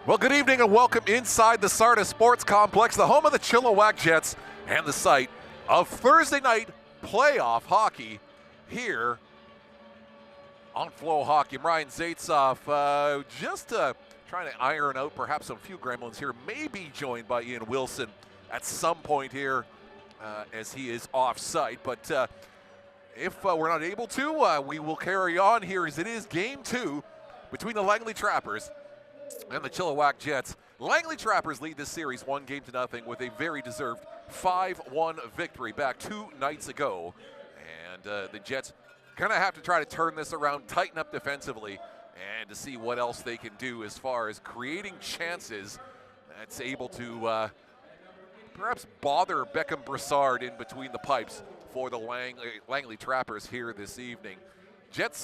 Well, good evening and welcome inside the Sarda Sports Complex, the home of the Chilliwack Jets and the site of Thursday night playoff hockey here on Flow Hockey. I'm Ryan Zaitzoff, just trying to iron out perhaps some few gremlins here, maybe joined by Ian Wilson at some point here as he is off-site. But if we're not able to, we will carry on here as it is Game 2 between the Langley Trappers and the Chilliwack Jets. Langley Trappers lead this series 1-0 with a very deserved 5-1 victory back 2 nights ago. And the Jets kind of have to try to turn this around, tighten up defensively, and to see what else they can do as far as creating chances that's able to perhaps bother Beckham Brassard in between the pipes for the Langley Trappers here this evening. Jets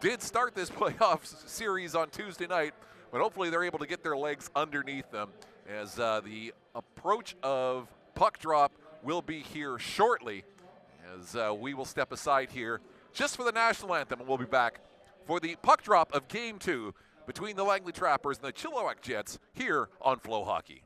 did start this playoff series on Tuesday night, but hopefully they're able to get their legs underneath them as the approach of puck drop will be here shortly as we will step aside here just for the national anthem, and we'll be back for the puck drop of Game 2 between the Langley Trappers and the Chilliwack Jets here on Flow Hockey.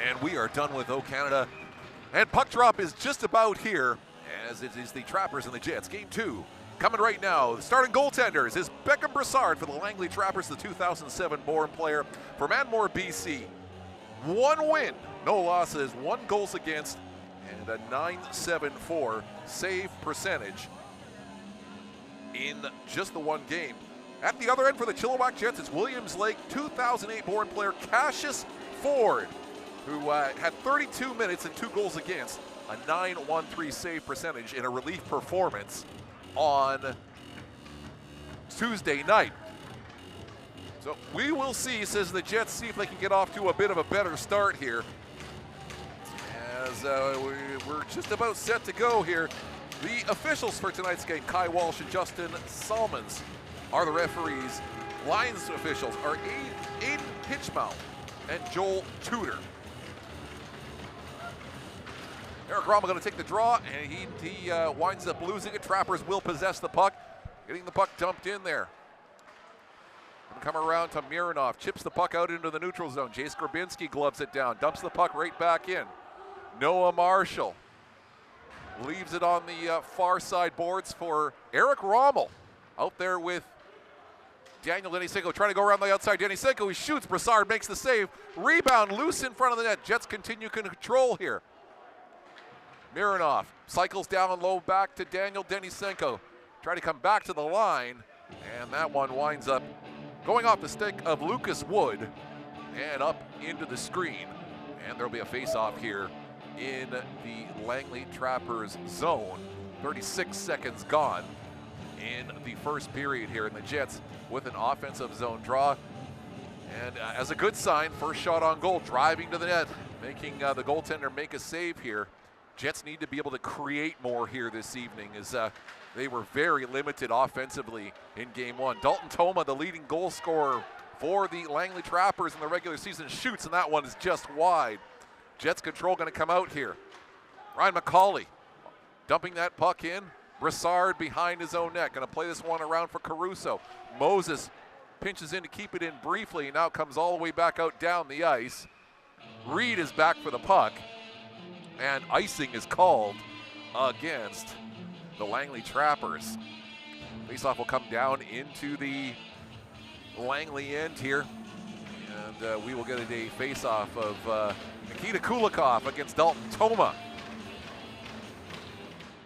And we are done with O Canada. And puck drop is just about here, as it is the Trappers and the Jets. Game 2 coming right now. The starting goaltenders is Beckham Brassard for the Langley Trappers, the 2007-born player from Anmore, BC. 1 win, no losses, 1 goals against, and a .974 save percentage in just the 1 game. At the other end for the Chilliwack Jets, it's Williams Lake 2008-born player Cassius Ford, who had 32 minutes and 2 goals against, a .913 save percentage in a relief performance on Tuesday night. So we will see, says the Jets, see if they can get off to a bit of a better start here. As we're just about set to go here. The officials for tonight's game, Kai Walsh and Justin Salmons, are the referees. Lions officials are Aiden Hitchmouth and Joel Tudor. Eric Rommel going to take the draw, and he winds up losing it. Trappers will possess the puck, getting the puck dumped in there. Going to come around to Mironov, chips the puck out into the neutral zone. Jay Skrbinski gloves it down, dumps the puck right back in. Noah Marshall leaves it on the far side boards for Eric Rommel. Out there with Daniel Denisenko trying to go around the outside. Denisenko, he shoots, Brassard makes the save. Rebound loose in front of the net. Jets continue control here. Mironov cycles down low back to Daniel Denisenko. Try to come back to the line, and that one winds up going off the stick of Lucas Wood and up into the screen. And there'll be a face-off here in the Langley Trappers zone. 36 seconds gone in the first period here, and the Jets with an offensive zone draw. And as a good sign, first shot on goal, driving to the net, making the goaltender make a save here. Jets need to be able to create more here this evening, as they were very limited offensively in Game 1. Dalton Toma, the leading goal scorer for the Langley Trappers in the regular season, shoots, and that one is just wide. Jets control going to come out here. Ryan McCauley dumping that puck in. Brassard behind his own net. Going to play this one around for Caruso. Moses pinches in to keep it in briefly. Now comes all the way back out down the ice. Reed is back for the puck, and icing is called against the Langley Trappers. Faceoff will come down into the Langley end here, and we will get a faceoff of Nikita Kulikov against Dalton Toma.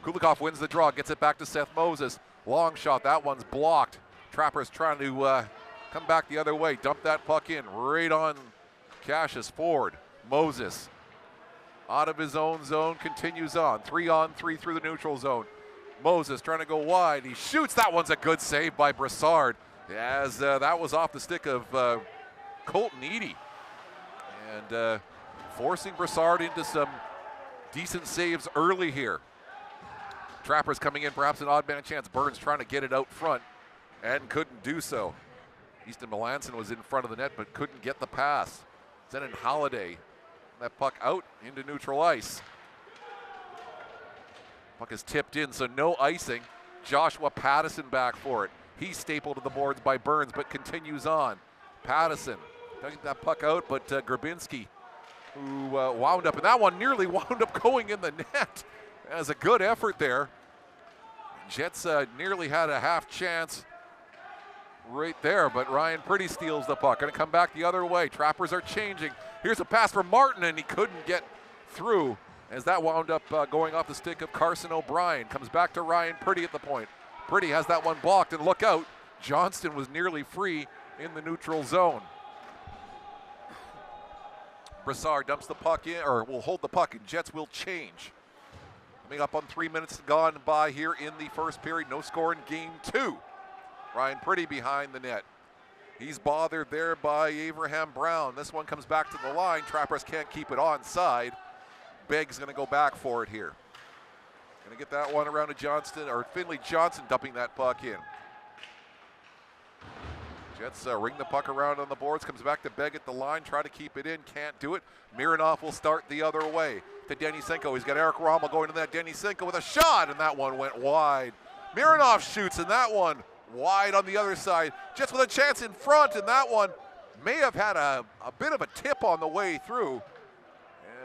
Kulikov wins the draw, gets it back to Seth Moses. Long shot, that one's blocked. Trappers trying to come back the other way. Dump that puck in right on Cassius Ford. Moses out of his own zone, continues on. 3-on-3 through the neutral zone. Moses trying to go wide. He shoots. That one's a good save by Brassard, as that was off the stick of Colton Eady. And forcing Brassard into some decent saves early here. Trappers coming in, perhaps an odd man chance. Burns trying to get it out front and couldn't do so. Easton Melanson was in front of the net but couldn't get the pass. Zenon Holiday, that puck out into neutral ice. Puck is tipped in, so no icing. Joshua Pattison back for it. He's stapled to the boards by Burns but continues on. Pattison doesn't get that puck out, but Grabinski, who wound up, and that one nearly wound up going in the net. That was a good effort there. Jets nearly had a half chance right there, but Ryan Pretty steals the puck. Going to come back the other way. Trappers are changing. Here's a pass for Martin, and he couldn't get through as that wound up going off the stick of Carson O'Brien. Comes back to Ryan Pretty at the point. Pretty has that one blocked, and look out. Johnston was nearly free in the neutral zone. Brassard dumps the puck in, or will hold the puck, and Jets will change. Coming up on 3 minutes gone by here in the first period. No score in game 2. Ryan Pretty behind the net. He's bothered there by Abraham Brown. This one comes back to the line. Trappers can't keep it onside. Begg's going to go back for it here. Going to get that one around to Johnston, or Finley Johnson dumping that puck in. Jets ring the puck around on the boards. Comes back to Begg at the line. Try to keep it in. Can't do it. Mironov will start the other way to Denisenko. He's got Eric Rommel going to that. Denisenko with a shot, and that one went wide. Mironov shoots, and that one wide on the other side. Jets with a chance in front, and that one may have had a bit of a tip on the way through,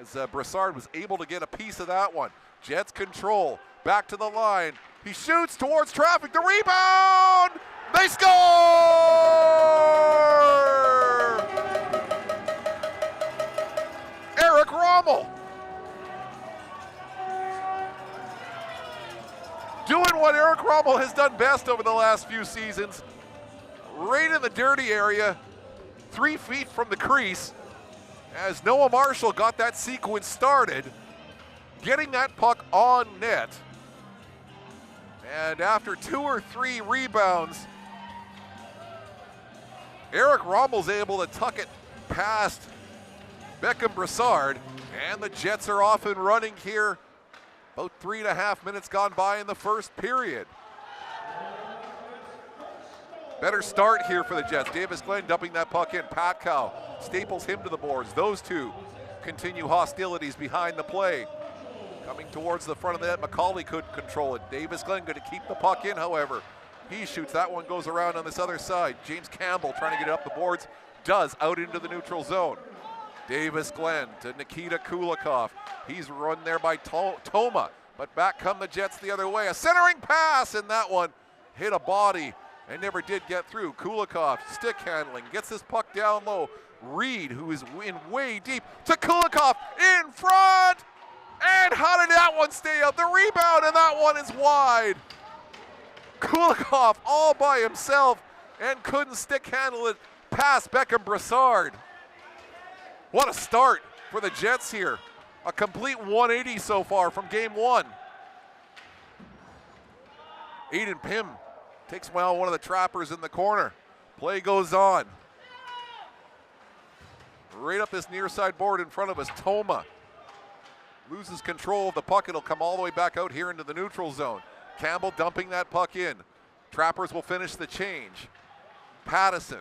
as Brassard was able to get a piece of that one. Jets control. Back to the line. He shoots towards traffic. The rebound! They score! Eric Rommel doing what Eric Rommel has done best over the last few seasons. Right in the dirty area, 3 feet from the crease, as Noah Marshall got that sequence started, getting that puck on net. And after 2 or 3 rebounds, Eric Rommel's able to tuck it past Beckham Brassard, and the Jets are off and running here. About 3.5 minutes gone by in the first period. Better start here for the Jets. Davis Glenn dumping that puck in. Pat Cow staples him to the boards. Those two continue hostilities behind the play. Coming towards the front of the net, McCauley could control it. Davis Glenn going to keep the puck in, however. He shoots. That one goes around on this other side. James Campbell trying to get it up the boards. Does, out into the neutral zone. Davis Glenn to Nikita Kulikov. He's run there by Toma, but back come the Jets the other way. A centering pass, and that one hit a body and never did get through. Kulikov, stick handling, gets this puck down low. Reed, who is in way deep, to Kulikov in front. And how did that one stay up? The rebound, and that one is wide. Kulikov all by himself and couldn't stick handle it past Beckham Brassard. What a start for the Jets here. A complete 180 so far from game 1. Aiden Pym takes well one of the Trappers in the corner. Play goes on. Right up this near side board in front of us, Toma loses control of the puck. It'll come all the way back out here into the neutral zone. Campbell dumping that puck in. Trappers will finish the change. Pattison.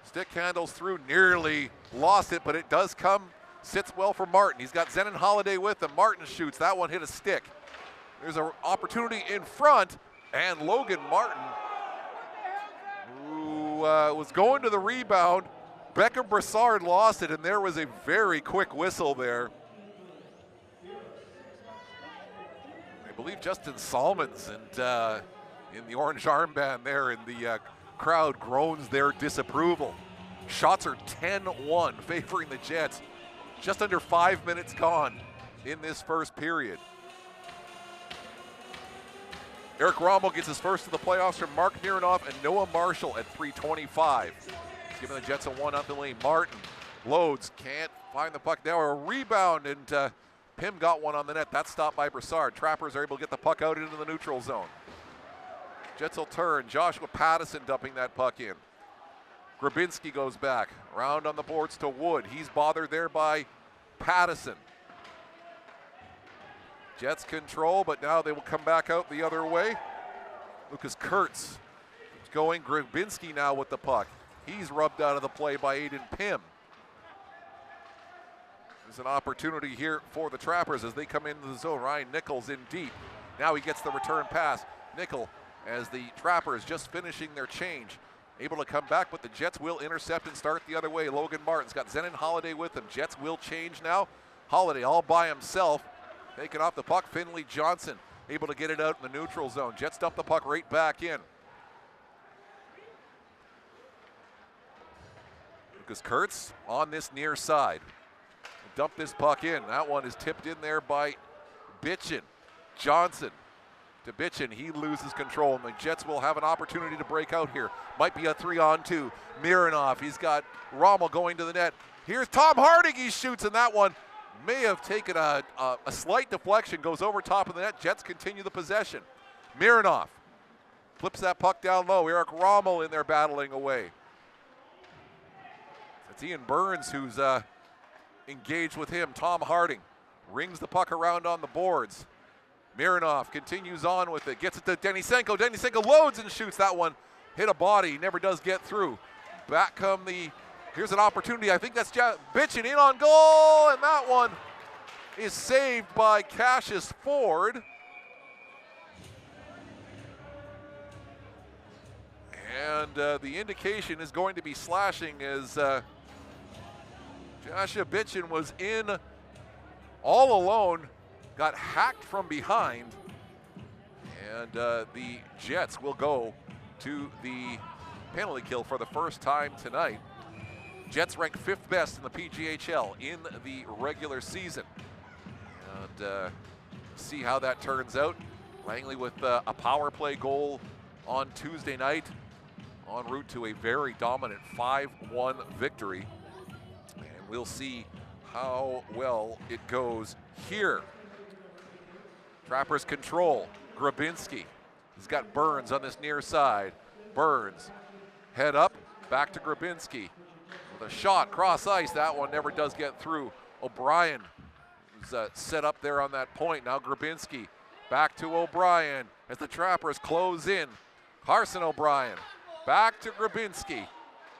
Stick handles through, nearly lost it, but it does come. Sits well for Martin. He's got Zenon Holiday with him. Martin shoots. That one hit a stick. There's an opportunity in front, and Logan Martin, who was going to the rebound, Beckham Brassard lost it, and there was a very quick whistle there. I believe Justin Salmons and in the orange armband there in the crowd groans their disapproval. Shots are 10-1 favoring the Jets. Just under 5 minutes gone in this first period. Eric Rommel gets his first of the playoffs from Mark Mironov and Noah Marshall at 3:25. He's giving the Jets a 1-0 lead. Martin loads, can't find the puck now. A rebound, and Pym got one on the net. That's stopped by Brassard. Trappers are able to get the puck out into the neutral zone. Jets will turn. Joshua Pattison dumping that puck in. Grabinski goes back. Around on the boards to Wood. He's bothered there by Pattison. Jets control, but now they will come back out the other way. Lucas Kurtz is going. Grabinski now with the puck. He's rubbed out of the play by Aiden Pym. There's an opportunity here for the Trappers as they come into the zone. Ryan Nichols in deep. Now he gets the return pass. Nickel, as the Trappers just finishing their change, able to come back, but the Jets will intercept and start the other way. Logan Martin's got Zenon Holiday with him. Jets will change now. Holiday all by himself, taking off the puck. Finley Johnson able to get it out in the neutral zone. Jets dump the puck right back in. Lucas Kurtz on this near side. Dump this puck in. That one is tipped in there by Bitchin. Johnson to Bitchin. He loses control, and the Jets will have an opportunity to break out here. Might be a 3-on-2. Mironov, he's got Rommel going to the net. Here's Tom Harding. He shoots, and that one may have taken a slight deflection, goes over top of the net. Jets continue the possession. Mironov flips that puck down low. Eric Rommel in there battling away. It's Ian Burns who's engaged with him. Tom Harding rings the puck around on the boards. Mironov continues on with it, gets it to Denisenko. Denisenko loads and shoots. That one hit a body, never does get through. Back come here's an opportunity. I think that's Bitchin in on goal, and that one is saved by Cassius Ford. And the indication is going to be slashing as Joshua Bitchin was in all alone, got hacked from behind, and the Jets will go to the penalty kill for the first time tonight. Jets rank 5th best in the PJHL in the regular season. And see how that turns out. Langley with a power play goal on Tuesday night, en route to a very dominant 5-1 victory. And we'll see how well it goes here. Trappers control. Grabinski. He's got Burns on this near side. Burns, head up, back to Grabinski. With a shot, cross ice. That one never does get through. O'Brien is set up there on that point. Now Grabinski back to O'Brien as the Trappers close in. Carson O'Brien back to Grabinski.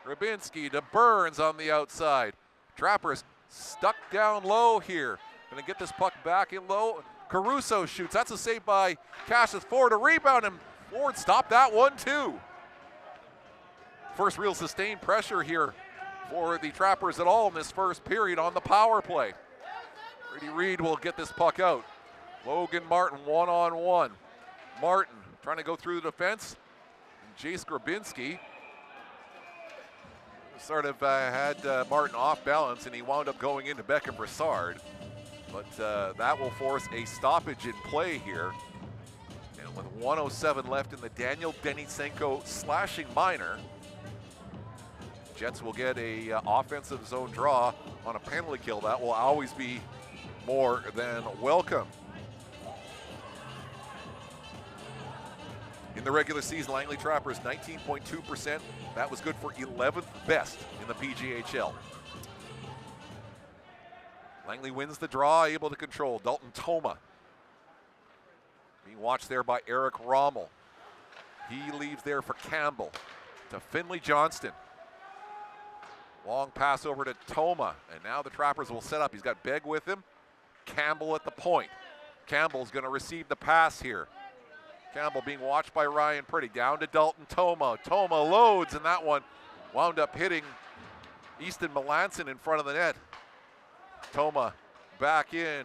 Grabinski to Burns on the outside. Trappers stuck down low here. Gonna get this puck back in low. Caruso shoots. That's a save by Cassius Ford. A rebound, and Ford stopped that one too. First real sustained pressure here for the Trappers at all in this first period on the power play. Brady Reed will get this puck out. Logan Martin one-on-one. Martin trying to go through the defense. And Jace Grabinski sort of had Martin off balance, and he wound up going into Beckham Brassard. But that will force a stoppage in play here. And with 1:07 left in the Daniel Denisenko slashing minor, Jets will get a offensive zone draw on a penalty kill. That will always be more than welcome. In the regular season, Langley Trappers 19.2%. That was good for 11th best in the PJHL. Langley wins the draw, able to control. Dalton Toma being watched there by Eric Rommel. He leaves there for Campbell to Finley Johnston. Long pass over to Toma, and now the Trappers will set up. He's got Begg with him. Campbell at the point. Campbell's going to receive the pass here. Campbell being watched by Ryan Pretty. Down to Dalton Toma. Toma loads, and that one wound up hitting Easton Melanson in front of the net. Toma back in,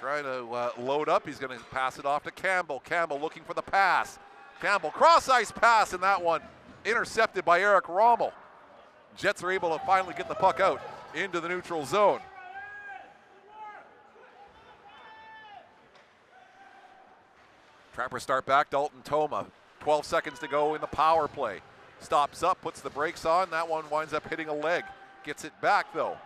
trying to load up. He's going to pass it off to Campbell. Campbell looking for the pass. Campbell cross-ice pass, and that one intercepted by Eric Rommel. Jets are able to finally get the puck out into the neutral zone. Trappers start back. Dalton Toma, 12 seconds to go in the power play. Stops up, puts the brakes on. That one winds up hitting a leg. Gets it back, though.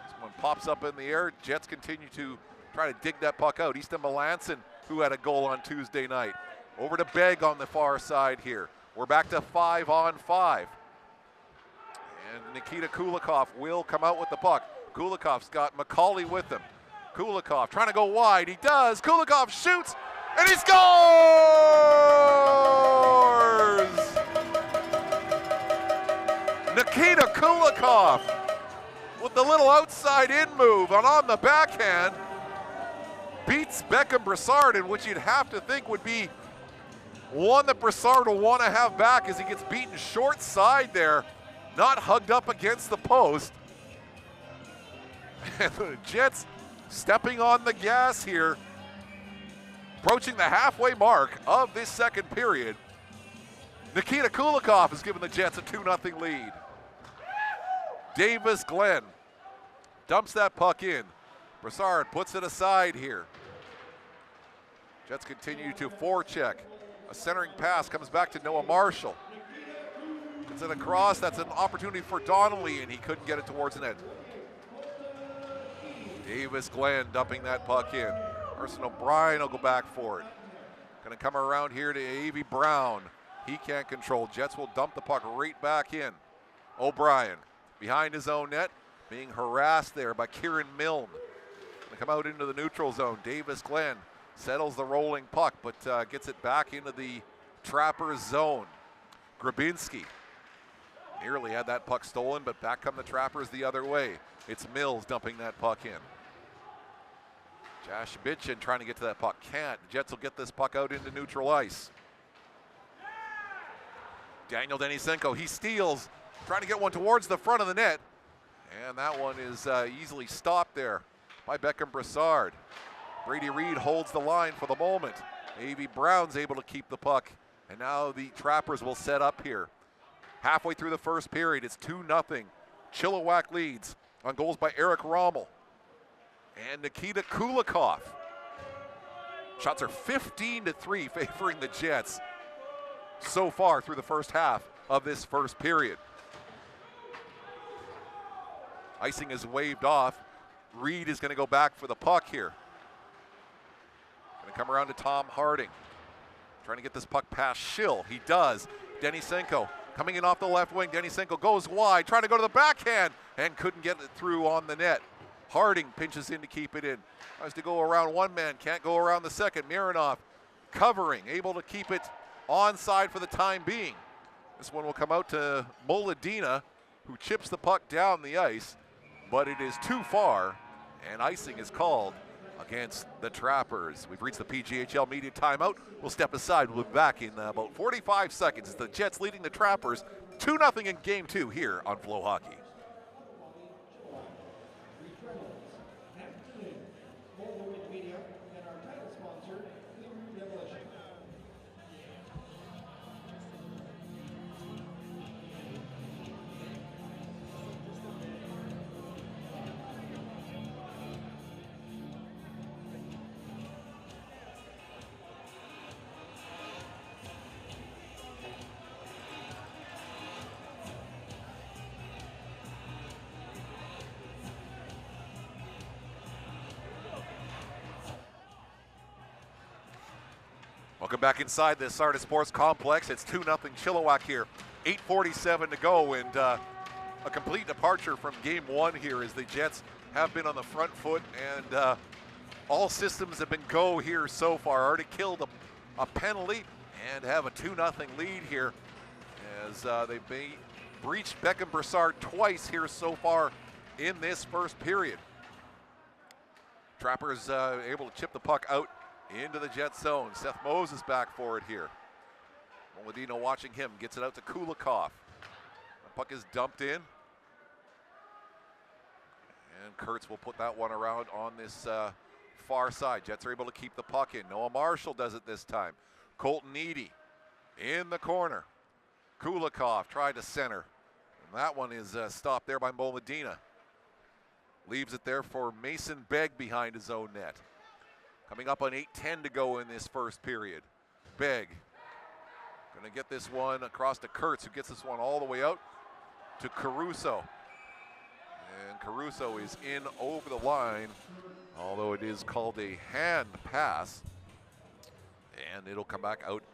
This one pops up in the air. Jets continue to try to dig that puck out. Easton Melanson, who had a goal on Tuesday night. Over to Begg on the far side here. We're back to 5-on-5. And Nikita Kulikov will come out with the puck. Kulikov's got McCauley with him. Kulikov trying to go wide. He does. Kulikov shoots, and he scores! Nikita Kulikov with the little outside in move, and on the backhand beats Beckham Brassard, in which you'd have to think would be one that Brassard will want to have back as he gets beaten short side there, not hugged up against the post. And the Jets stepping on the gas here, approaching the halfway mark of this second period. Nikita Kulikov has given the Jets a 2-0 lead. Davis Glenn dumps that puck in. Brassard puts it aside here. Jets continue to forecheck. A centering pass comes back to Noah Marshall. It's it across. That's an opportunity for Donnelly, and he couldn't get it towards the net. Davis Glenn dumping that puck in. Carson O'Brien will go back for it. Going to come around here to Avey Brown. He can't control. Jets will dump the puck right back in. O'Brien behind his own net, being harassed there by Kieran Milne. Going to come out into the neutral zone. Davis Glenn settles the rolling puck, but gets it back into the Trappers zone. Grabinski nearly had that puck stolen, but back come the Trappers the other way. It's Mills dumping that puck in. Josh Bitchin trying to get to that puck. Can't. The Jets will get this puck out into neutral ice. Daniel Denisenko, he steals, trying to get one towards the front of the net. And that one is easily stopped there by Beckham Brassard. Brady Reed holds the line for the moment. Avey Brown's able to keep the puck. And now the Trappers will set up here. Halfway through the first period, it's 2-0. Chilliwack leads on goals by Eric Rommel and Nikita Kulikov. Shots are 15-3 favoring the Jets so far through the first half of this first period. Icing is waved off. Reed is going to go back for the puck here. Going to come around to Tom Harding. Trying to get this puck past Schill. He does. Denisenko coming in off the left wing. Denisenko goes wide, trying to go to the backhand, and couldn't get it through on the net. Harding pinches in to keep it in. Tries to go around one man, can't go around the second. Mironov covering, able to keep it onside for the time being. This one will come out to Moladina, who chips the puck down the ice, but it is too far, and icing is called against the Trappers. We've reached the PJHL media timeout. We'll step aside. We'll be back in about 45 seconds. It's the Jets leading the Trappers 2-0 in Game 2 here on Flow Hockey. Welcome back inside the Sardis Sports Complex. It's 2-0 Chilliwack here. 8:47 to go, and a complete departure from Game 1 here as the Jets have been on the front foot, and all systems have been go here so far. Already killed a penalty and have a 2-0 lead here as they've breached Beckham Brassard twice here so far in this first period. Trappers able to chip the puck out into the Jet zone. Seth Moses back for it here. Moladino watching him, gets it out to Kulikov. The puck is dumped in. And Kurtz will put that one around on this far side. Jets are able to keep the puck in. Noah Marshall does it this time. Colton Eady in the corner. Kulikov tried to center. And that one is stopped there by Mo Medina. Leaves it there for Mason Begg behind his own net. Coming up on 8:10 to go in this first period. Begg going to get this one across to Kurtz, who gets this one all the way out to Caruso. And Caruso is in over the line, although it is called a hand pass. And it'll come back out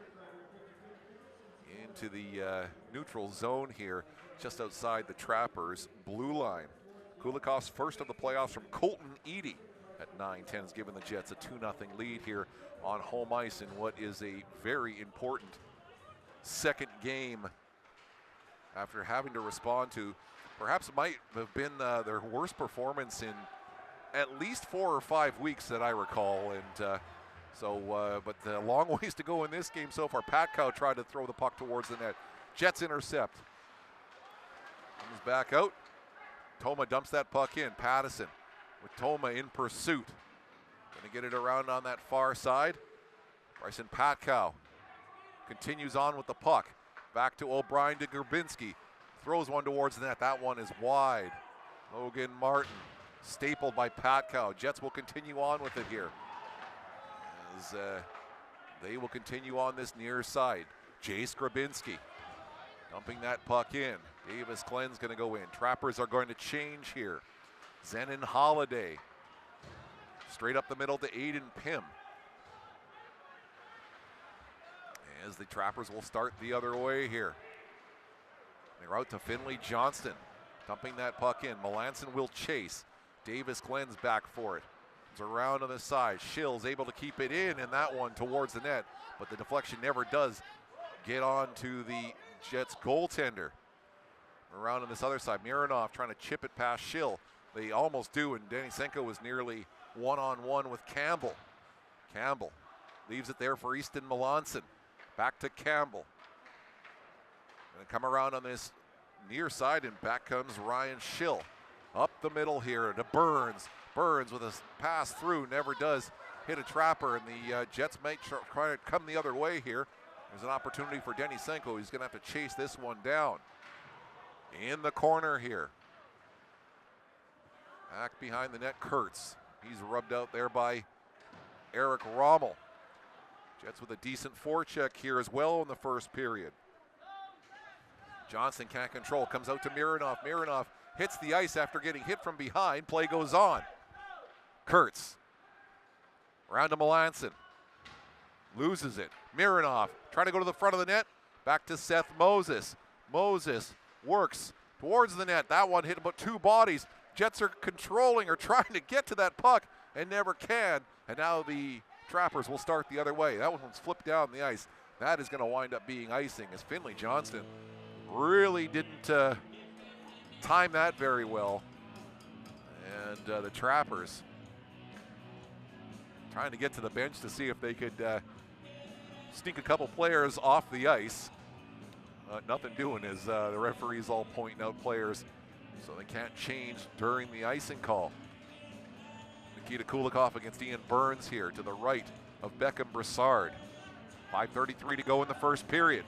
into the neutral zone here, just outside the Trappers' blue line. Kulikov's first of the playoffs from Colton Eady at 9-10 has given the Jets a 2-0 lead here on home ice in what is a very important second game after having to respond to perhaps might have been their worst performance in at least 4 or 5 weeks that I recall. And but a long ways to go in this game so far. Patkow tried to throw the puck towards the net. Jets intercept. Comes back out. Toma dumps that puck in. Pattison with Toma in pursuit. Going to get it around on that far side. Bryson Patkow continues on with the puck. Back to O'Brien to Grabinski. Throws one towards the net. That one is wide. Logan Martin stapled by Patkow. Jets will continue on with it here, as they will continue on this near side. Jace Grabinski dumping that puck in. Davis Glenn's going to go in. Trappers are going to change here. Zenon Holiday straight up the middle to Aiden Pym, as the Trappers will start the other way here. They're out to Finley Johnston, dumping that puck in. Melanson will chase. Davis Glenn's back for it. It's around on the side. Schill's able to keep it in, and that one towards the net, but the deflection never does get on to the Jets goaltender. Around on this other side, Mironov trying to chip it past Schill. They almost do, and Denisenko was nearly one-on-one with Campbell. Campbell leaves it there for Easton Melanson. Back to Campbell. Gonna come around on this near side, and back comes Ryan Schill. Up the middle here to Burns. Burns with a pass through, never does hit a Trapper, and the Jets might try to come the other way here. There's an opportunity for Denisenko. He's gonna have to chase this one down. In the corner here. Back behind the net, Kurtz. He's rubbed out there by Eric Rommel. Jets with a decent forecheck here as well in the first period. Johnson can't control, comes out to Mironov. Mironov hits the ice after getting hit from behind. Play goes on. Kurtz. Around to Melanson. Loses it. Mironov trying to go to the front of the net. Back to Seth Moses. Moses works towards the net. That one hit about 2 bodies. Jets are controlling or trying to get to that puck and never can. And now the Trappers will start the other way. That one's flipped down the ice. That is going to wind up being icing, as Finley Johnston really didn't time that very well. And the Trappers trying to get to the bench to see if they could sneak a couple players off the ice. Nothing doing, as the referees all pointing out players, so they can't change during the icing call. Nikita Kulikov against Ian Burns here to the right of Beckham Brassard. 5:33 to go in the first period.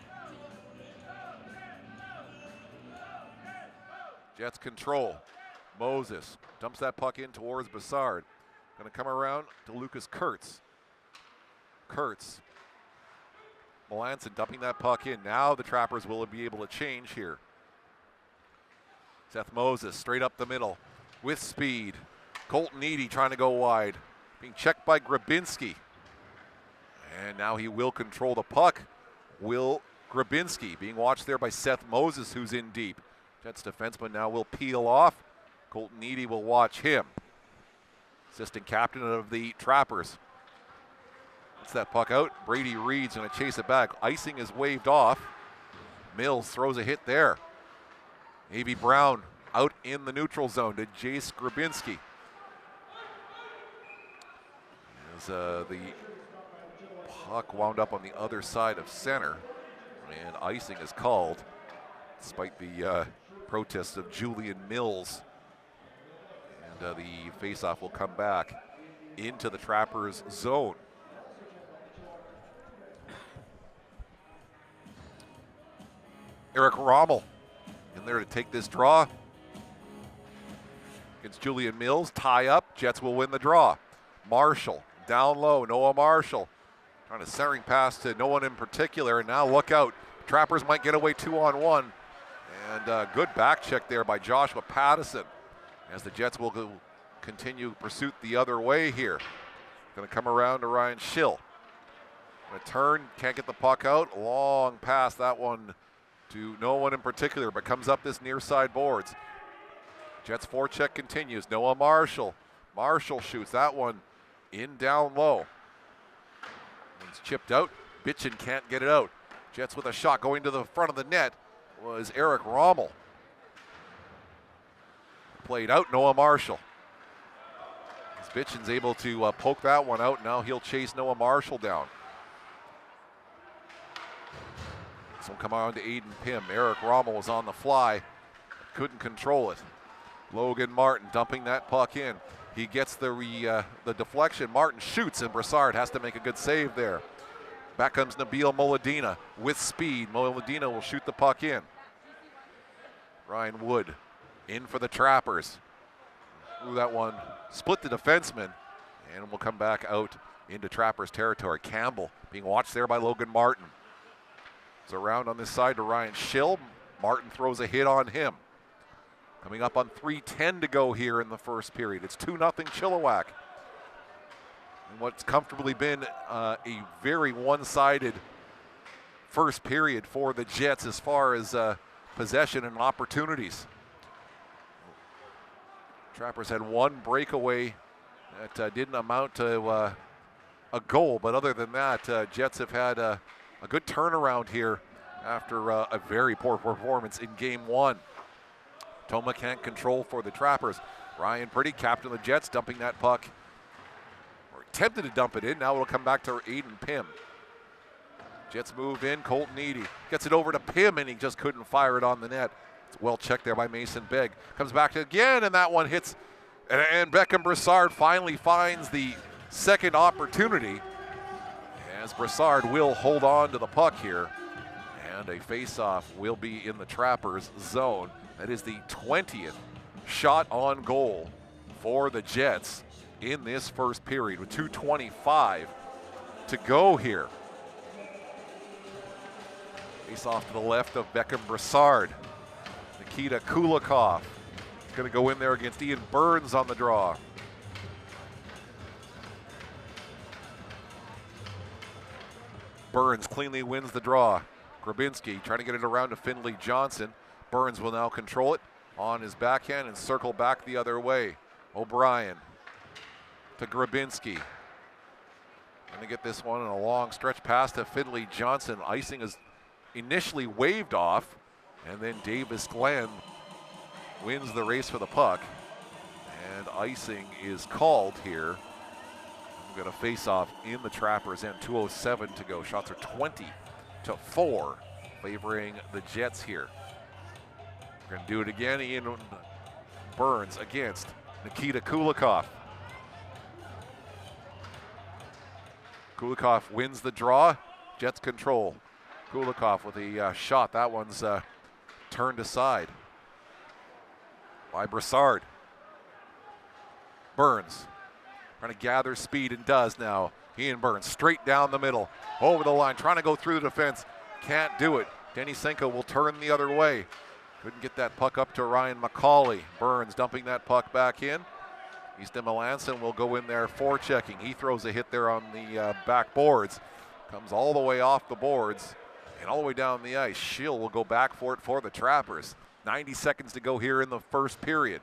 Jets control. Moses dumps that puck in towards Brassard. Going to come around to Lucas Kurtz. Kurtz. Melanson dumping that puck in. Now the Trappers will be able to change here. Seth Moses straight up the middle with speed. Colton Eady trying to go wide. Being checked by Grabinski. And now he will control the puck. Will Grabinski being watched there by Seth Moses, who's in deep. Jets defenseman now will peel off. Colton Eady will watch him. Assistant captain of the Trappers. Gets that puck out. Brady Reed's going to chase it back. Icing is waved off. Mills throws a hit there. A.B. Brown out in the neutral zone to Jace Grabinski. As the puck wound up on the other side of center, and icing is called, despite the protests of Julian Mills. And the faceoff will come back into the Trappers' zone. Eric Rommel in there to take this draw against Julian Mills. Tie up. Jets will win the draw. Marshall down low. Noah Marshall trying to centering pass to no one in particular. And now look out. Trappers might get away 2-on-1. And good back check there by Joshua Pattison as the Jets will continue pursuit the other way here. Going to come around to Ryan Schill. Going to turn. Can't get the puck out. Long pass. That one to no one in particular, but comes up this near side boards. Jets forecheck continues. Noah Marshall. Marshall shoots that one in down low. It's chipped out. Bitchin can't get it out. Jets with a shot going to the front of the net was Eric Rommel. Played out Noah Marshall. As Bitchin's able to poke that one out. Now he'll chase Noah Marshall down. This will come on to Aiden Pym. Eric Rommel was on the fly. Couldn't control it. Logan Martin dumping that puck in. He gets the deflection. Martin shoots, and Brassard has to make a good save there. Back comes Nabil Moladina with speed. Moladina will shoot the puck in. Ryan Wood in for the Trappers. Ooh, that one split the defenseman, and will come back out into Trappers territory. Campbell being watched there by Logan Martin. It's around on this side to Ryan Schill. Martin throws a hit on him. Coming up on 3:10 to go here in the first period. It's 2-0 Chilliwack. And what's comfortably been a very one-sided first period for the Jets as far as possession and opportunities. Trappers had one breakaway that didn't amount to a goal, but other than that, Jets have had a good turnaround here after a very poor performance in game one. Toma can't control for the Trappers. Ryan Pretty, captain of the Jets, dumping that puck. Or attempted to dump it in. Now it'll come back to Aiden Pym. Jets move in. Colton Eady gets it over to Pym, and he just couldn't fire it on the net. It's well checked there by Mason Begg. Comes back again, and that one hits. And Beckham Brassard finally finds the second opportunity, as Brassard will hold on to the puck here. And a face-off will be in the Trappers' zone. That is the 20th shot on goal for the Jets in this first period with 2:25 to go here. Face-off to the left of Beckham Brassard. Nikita Kulikov is going to go in there against Ian Burns on the draw. Burns cleanly wins the draw. Grabinski trying to get it around to Finley Johnson. Burns will now control it on his backhand and circle back the other way. O'Brien to Grabinski. Going to get this one in a long stretch pass to Finley Johnson. Icing is initially waved off, and then Davis Glenn wins the race for the puck. And icing is called here. We're going to face off in the Trappers end. 2:07 to go. Shots are 20-4 favoring the Jets here. We're going to do it again. Ian Burns against Nikita Kulikov. Kulikov wins the draw. Jets control. Kulikov with a shot. That one's turned aside by Brassard. Burns trying to gather speed and does now. Ian Burns straight down the middle. Over the line. Trying to go through the defense. Can't do it. Denisenko will turn the other way. Couldn't get that puck up to Ryan McCauley. Burns dumping that puck back in. Easton Melanson will go in there forechecking. He throws a hit there on the back boards. Comes all the way off the boards and all the way down the ice. Schill will go back for it for the Trappers. 90 seconds to go here in the first period.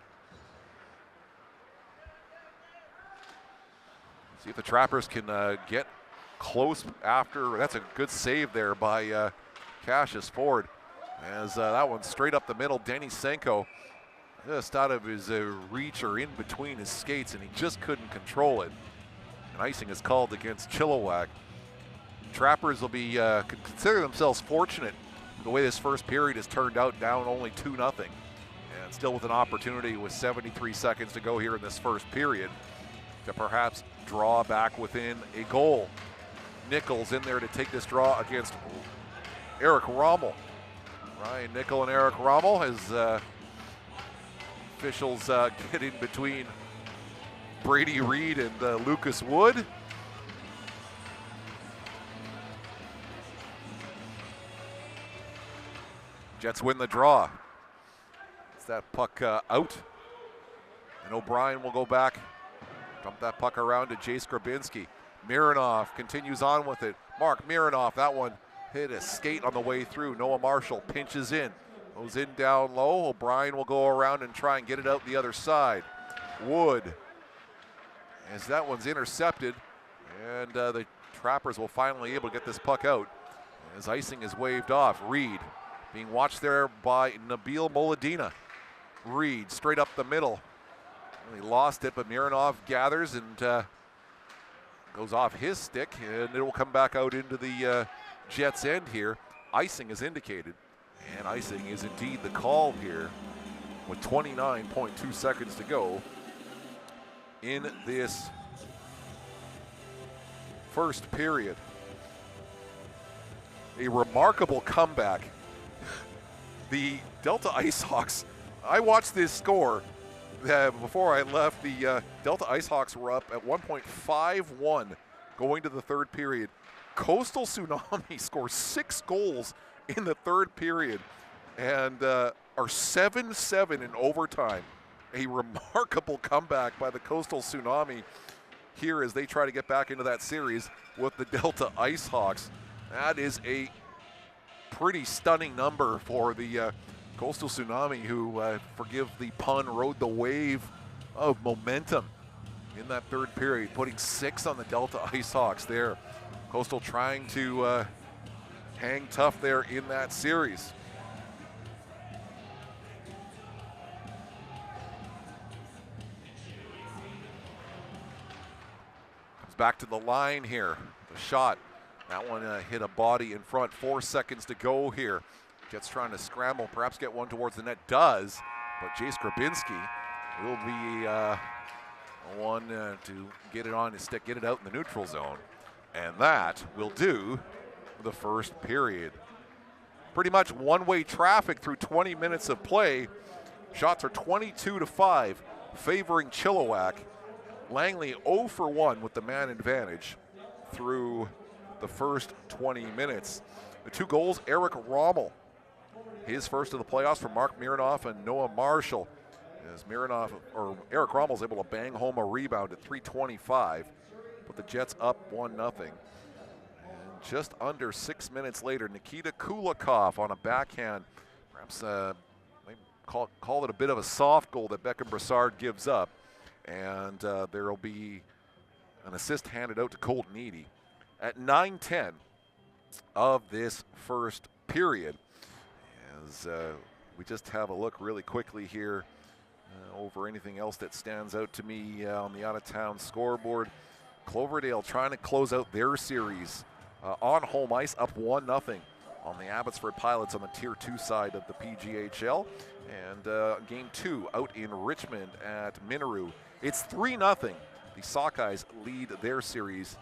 See if the Trappers can get close after. That's a good save there by Cassius Ford. As that one straight up the middle, Denisenko just out of his reach or in between his skates, and he just couldn't control it. And icing is called against Chilliwack. Trappers will be consider themselves fortunate the way this first period has turned out, down only 2-0. And and still with an opportunity with 73 seconds to go here in this first period to perhaps draw back within a goal. Nichols in there to take this draw against Eric Rommel. Ryan Nickel and Eric Rommel as officials get in between Brady Reed and Lucas Wood. Jets win the draw. It's that puck out. And O'Brien will go back, dump that puck around to Jay Skrabinski. Mironov continues on with it. Mark Mironov, that one hit a skate on the way through. Noah Marshall pinches in. Goes in down low. O'Brien will go around and try and get it out the other side. Wood, as that one's intercepted, and the Trappers will finally able to get this puck out as icing is waved off. Reed being watched there by Nabil Moladina. Reed straight up the middle. He lost it, but Mironov gathers and goes off his stick, and it will come back out into the Jets' end here. Icing is indicated, and icing is indeed the call here with 29.2 seconds to go in this first period. A remarkable comeback. The Delta IceHawks, I watched this score before I left. The Delta IceHawks were up at 1.51 going to the third period. Coastal Tsunami scores 6 goals in the third period and are 7-7 in overtime. A remarkable comeback by the Coastal Tsunami here as they try to get back into that series with the Delta IceHawks. That is a pretty stunning number for the Coastal Tsunami, who, forgive the pun, rode the wave of momentum in that third period, putting 6 on the Delta IceHawks there. Coastal trying to hang tough there in that series. Comes back to the line here. The shot. That one hit a body in front. 4 seconds to go here. Jets trying to scramble, perhaps get one towards the net. Does, but Jay Skrabinski will be one to get it on his stick, get it out in the neutral zone. And that will do the first period. Pretty much one-way traffic through 20 minutes of play. Shots are 22-5, favoring Chilliwack. Langley 0 for 1 with the man advantage through the first 20 minutes. The 2 goals, Eric Rommel, his first of the playoffs for Mark Mironov and Noah Marshall. As Eric Rommel is able to bang home a rebound at 3:25, put the Jets up 1-0. And just under 6 minutes later, Nikita Kulikov on a backhand, perhaps they call it a bit of a soft goal that Beckham Brassard gives up. And there will be an assist handed out to Colton Eady at 9:10 of this first period. As we just have a look really quickly here over anything else that stands out to me on the out-of-town scoreboard. Cloverdale trying to close out their series on home ice, up 1-0 on the Abbotsford Pilots on the Tier 2 side of the PJHL. And Game 2 out in Richmond at Minoru. It's 3-0. The Sockeyes lead their series.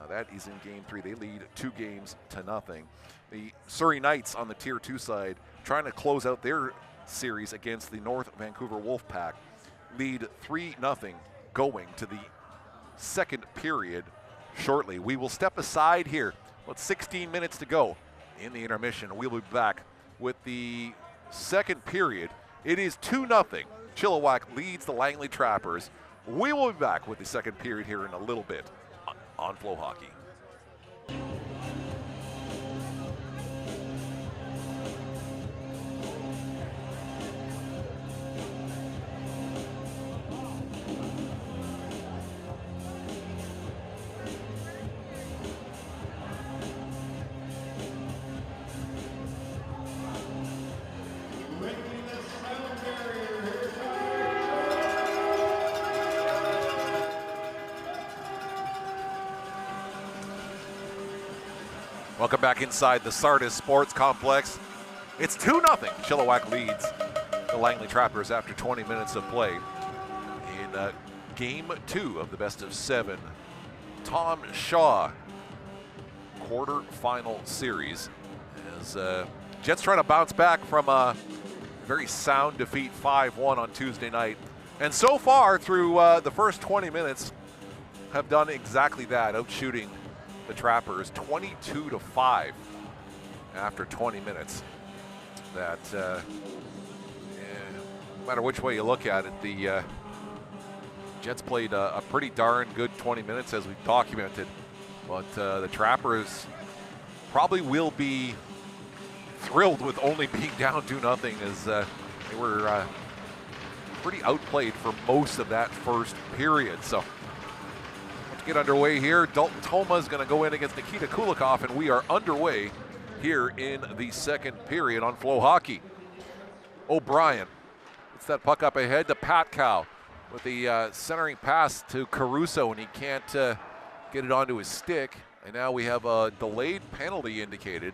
That is in Game 3. They lead 2 games to nothing. The Surrey Knights on the Tier 2 side trying to close out their series against the North Vancouver Wolfpack. Lead 3-0 going to the second period shortly. We will step aside here with 16 minutes to go in the intermission. We'll be back with the second period. It is 2-0. Chilliwack leads the Langley Trappers. We will be back with the second period here in a little bit on Flow Hockey. Welcome back inside the Sardis Sports Complex. It's 2-0. Chilliwack leads the Langley Trappers after 20 minutes of play in Game 2 of the best of 7 Tom Shaw quarterfinal series. As Jets trying to bounce back from a very sound defeat 5-1 on Tuesday night. And so far through the first 20 minutes have done exactly that, outshooting the Trappers 22-5 after 20 minutes. That, no matter which way you look at it, the Jets played a pretty darn good 20 minutes as we've documented. But the Trappers probably will be thrilled with only being down 2-0 as they were pretty outplayed for most of that first period. So let's get underway here. Dalton Toma is going to go in against Nikita Kulikov, and we are underway here in the second period on Flow Hockey. O'Brien gets that puck up ahead to Patkow with the centering pass to Caruso, and he can't get it onto his stick. And now we have a delayed penalty indicated,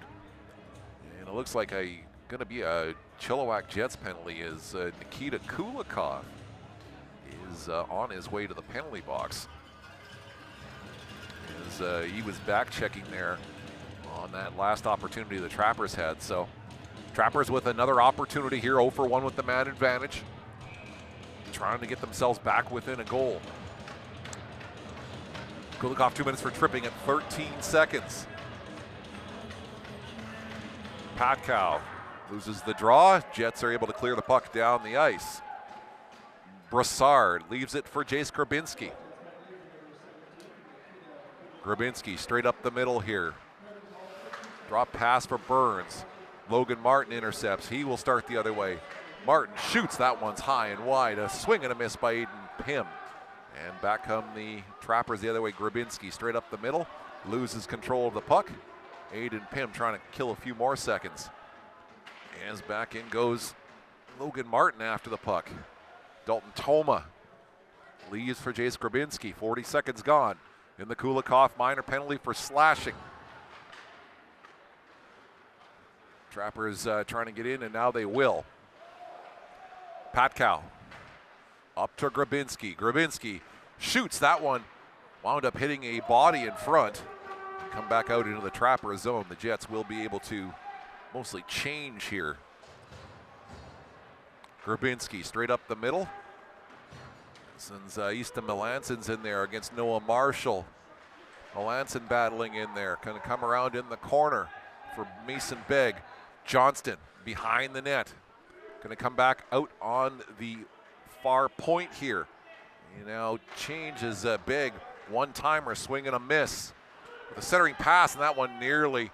and it looks like going to be a Chilliwack Jets penalty as Nikita Kulikov is on his way to the penalty box. As he was back checking there on that last opportunity the Trappers had. So Trappers with another opportunity here, 0 for 1 with the man advantage, trying to get themselves back within a goal. Kulikov 2 minutes for tripping at 13 seconds. Patkow loses the draw. Jets are able to clear the puck down the ice. Brassard leaves it for Jace Grabinski. Grabinski straight up the middle here. Drop pass for Burns. Logan Martin intercepts. He will start the other way. Martin shoots. That one's high and wide. A swing and a miss by Aiden Pym. And back come the Trappers the other way. Grabinski straight up the middle. Loses control of the puck. Aiden Pym trying to kill a few more seconds. As back in goes Logan Martin after the puck. Dalton Toma leaves for Jace Grabinski. 40 seconds gone. In the Kulikov minor penalty for slashing. Trappers trying to get in, and now they will. Patkow up to Grabinski. Grabinski shoots. That one wound up hitting a body in front. Come back out into the Trapper zone. The Jets will be able to mostly change here. Grabinski straight up the middle. Sends Easton Melanson's in there against Noah Marshall. Melanson battling in there. Going to come around in the corner for Mason Begg. Johnston behind the net. Going to come back out on the far point here. You know, changes Begg. One-timer, swing and a miss. With a centering pass, and that one nearly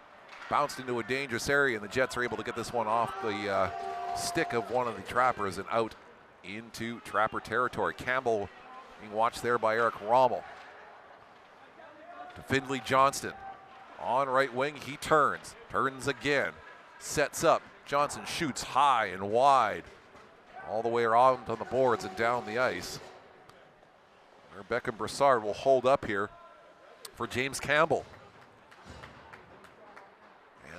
bounced into a dangerous area, and the Jets are able to get this one off the stick of one of the Trappers and out into Trapper territory. Campbell being watched there by Eric Rommel. To Findlay Johnston. On right wing, he turns again. Sets up. Johnson shoots high and wide. All the way around on the boards and down the ice. Beckham Brassard will hold up here for James Campbell.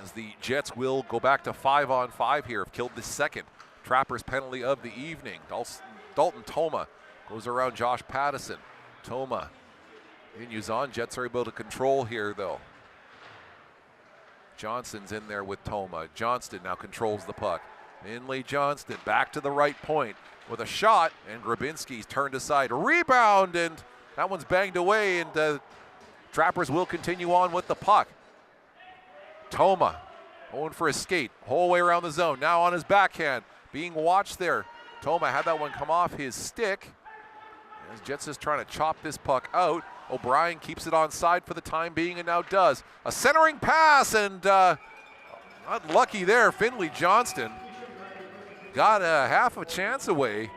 As the Jets will go back to 5-on-5 here, have killed the second Trappers penalty of the evening. Dalton Toma goes around Josh Pattison. Toma continues on. Jets are able to control here though. Johnston's in there with Toma. Johnston now controls the puck. Finlay Johnston back to the right point with a shot, and Grabinski's turned aside. Rebound, and that one's banged away, and Trappers will continue on with the puck. Toma going for a skate, whole way around the zone. Now on his backhand, being watched there. Toma had that one come off his stick. As Jets is trying to chop this puck out. O'Brien keeps it on side for the time being, and now does. A centering pass, and not lucky there. Finlay Johnston got a half a chance away.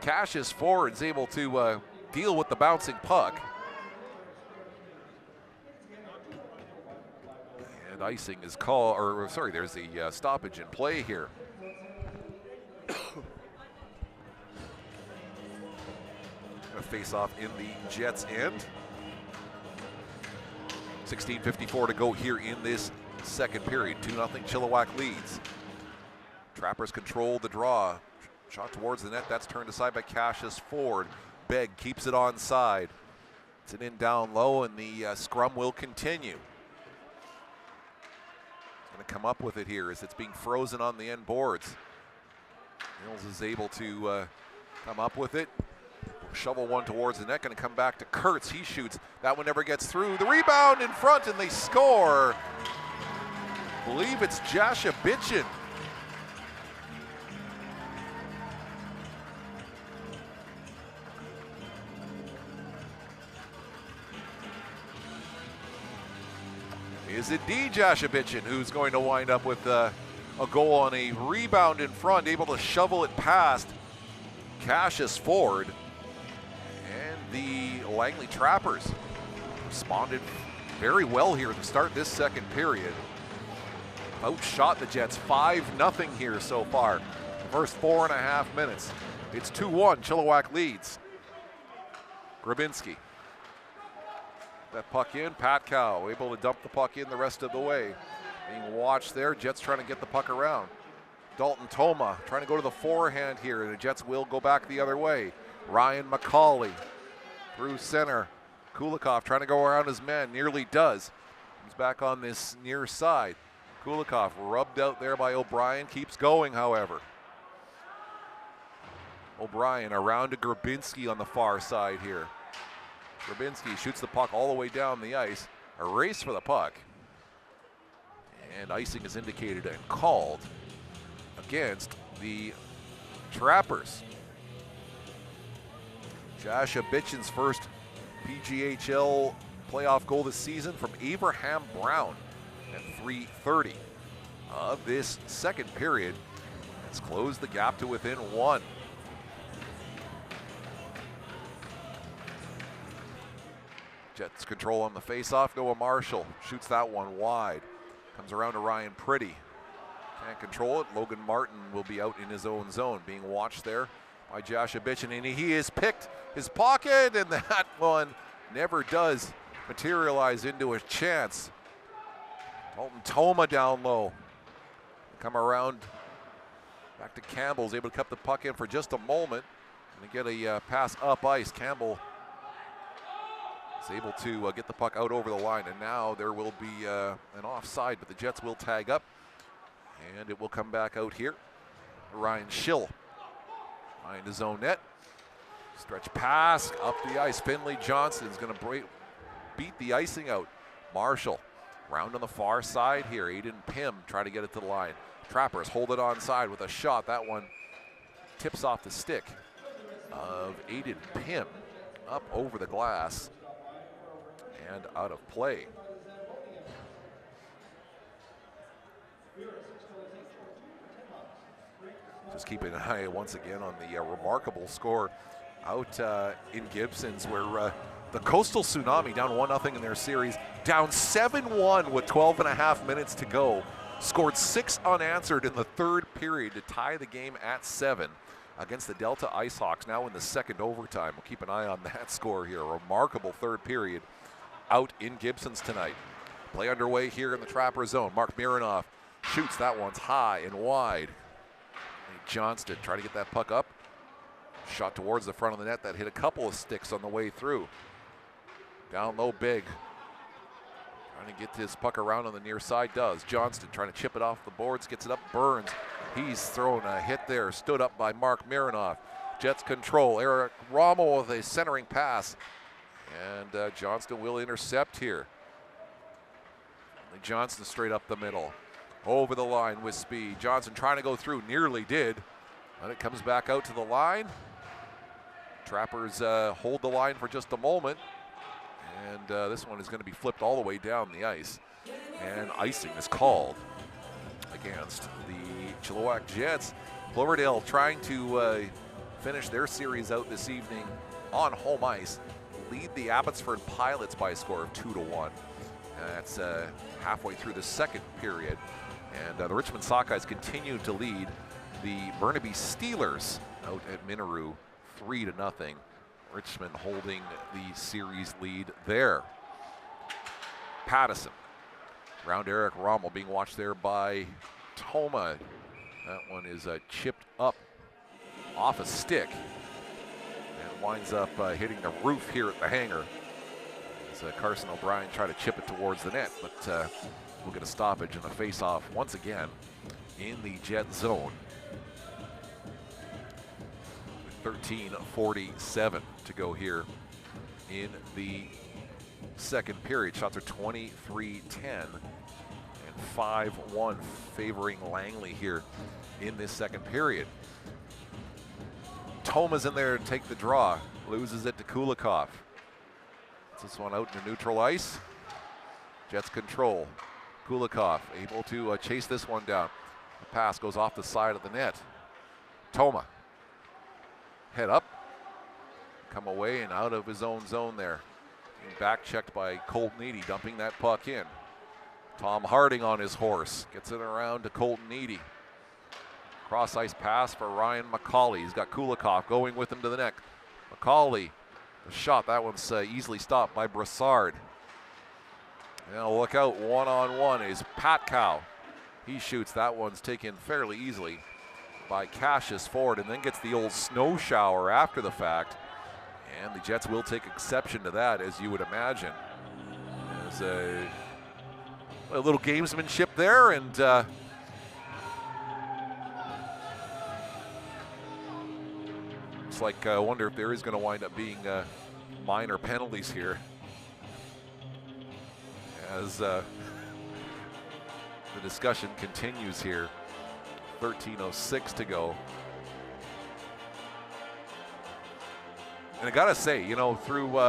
Cassius Ford's able to deal with the bouncing puck. And icing is called, or sorry, there's a stoppage in play here. A face-off in the Jets' end. 16:54 to go here in this second period. 2-0 Chilliwack leads. Trappers control the draw. Shot towards the net. That's turned aside by Cassius Ford. Begg keeps it onside. It's an in down low, and the scrum will continue. He's going to come up with it here as it's being frozen on the end boards. Mills is able to come up with it. Shovel one towards the net. Going to come back to Kurtz. He shoots. That one never gets through. The rebound in front, and they score. I believe it's Jasha Bitchin. Is it D. Jashabichin who's going to wind up with a goal on a rebound in front, able to shovel it past Cassius Ford. And the Langley Trappers responded very well here to start this second period. Outshot the Jets 5-0 here so far. The first 4.5 minutes. It's 2-1, Chilliwack leads. Grabinski. That puck in, Pat Cow able to dump the puck in the rest of the way. Being watched there, Jets trying to get the puck around. Dalton Toma trying to go to the forehand here, and the Jets will go back the other way. Ryan McCauley through center. Kulikov trying to go around his man, nearly does. He's back on this near side. Kulikov rubbed out there by O'Brien, keeps going however. O'Brien around to Grabinski on the far side here. Grabinski shoots the puck all the way down the ice. A race for the puck. And icing is indicated and called against the Trappers. Jasha Bitchin's first PJHL playoff goal this season from Abraham Brown at 3:30 of this second period. It's closed the gap to within one. Jets control on the face-off. Noah Marshall shoots that one wide. Comes around to Ryan Pretty. Can't control it. Logan Martin will be out in his own zone, being watched there by Jasha Bitchin. And he has picked his pocket, and that one never does materialize into a chance. Dalton Toma down low. Come around back to Campbell's able to cut the puck in for just a moment. And get a pass up ice. Campbell is able to get the puck out over the line, and now there will be an offside, but the Jets will tag up, and it will come back out here. Ryan Schill behind his own net. Stretch pass up the ice. Finley Johnson is going to beat the icing out. Marshall round on the far side here. Aiden Pym trying to get it to the line. Trappers hold it onside with a shot. That one tips off the stick of Aiden Pym up over the glass and out of play. Just keeping an eye once again on the remarkable score out in Gibson's, where the Coastal Tsunami down 1-0 in their series, down 7-1 with 12.5 minutes to go, scored 6 unanswered in the third period to tie the game at 7 against the Delta IceHawks, now in the second overtime. We'll keep an eye on that score here. A remarkable third period out in Gibson's tonight. Play underway here in the Trapper zone. Mark Mironoff shoots. That one's high and wide. Johnston trying to get that puck up. Shot towards the front of the net that hit a couple of sticks on the way through. Down low, Big. Trying to get this puck around on the near side. Does. Johnston trying to chip it off the boards. Gets it up. Burns. He's thrown a hit there. Stood up by Mark Mironoff. Jets control. Eric Rommel with a centering pass. And Johnston will intercept here. Johnston straight up the middle. Over the line with speed. Johnson trying to go through. Nearly did. And it comes back out to the line. Trappers hold the line for just a moment. And this one is going to be flipped all the way down the ice. And icing is called against the Chilliwack Jets. Cloverdale trying to finish their series out this evening on home ice. Lead the Abbotsford Pilots by a score of 2-1. That's halfway through the second period. And the Richmond Sockeyes continue to lead the Burnaby Steelers out at Minoru 3-0. Richmond holding the series lead there. Pattison. Round Eric Rommel being watched there by Toma. That one is chipped up off a stick and winds up hitting the roof here at the hangar. As Carson O'Brien tried to chip it towards the net, but we'll get a stoppage and a face-off once again in the Jet zone. 13:47 to go here in the second period. Shots are 23-10 and 5-1 favoring Langley here in this second period. Toma's in there to take the draw, loses it to Kulikov. This one out into neutral ice. Jets control. Kulikov able to chase this one down. The pass goes off the side of the net. Toma. Head up. Come away and out of his own zone there. Being back checked by Colton Eady, dumping that puck in. Tom Harding on his horse. Gets it around to Colton Eady. Cross ice pass for Ryan McCauley. He's got Kulikov going with him to the net. McCauley. The shot, that one's easily stopped by Brassard. Now look out, one-on-one is Patkow. He shoots, that one's taken fairly easily by Cassius Ford, and then gets the old snow shower after the fact. And the Jets will take exception to that, as you would imagine. There's a little gamesmanship there, and it's like I wonder if there is going to wind up being minor penalties here, as the discussion continues here. 13:06 to go. And I gotta say, you know, through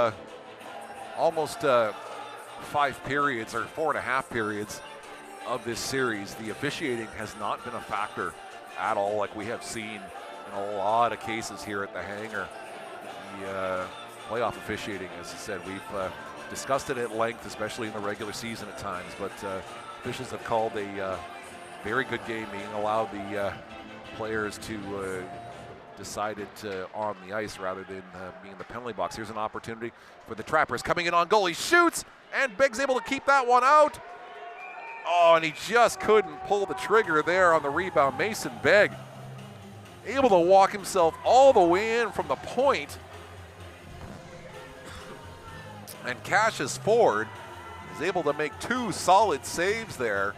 almost 5 periods or 4.5 periods of this series, the officiating has not been a factor at all, like we have seen in a lot of cases here at the hangar. The playoff officiating, as I said, we've discussed it at length, especially in the regular season at times, but officials have called a very good game, being allowed the players to decide it on the ice rather than being in the penalty box. Here's an opportunity for the Trappers, coming in on goal. He shoots, and Bigg's able to keep that one out. Oh, and he just couldn't pull the trigger there on the rebound. Mason Begg able to walk himself all the way in from the point. And Cassius Ford is able to make 2 solid saves there,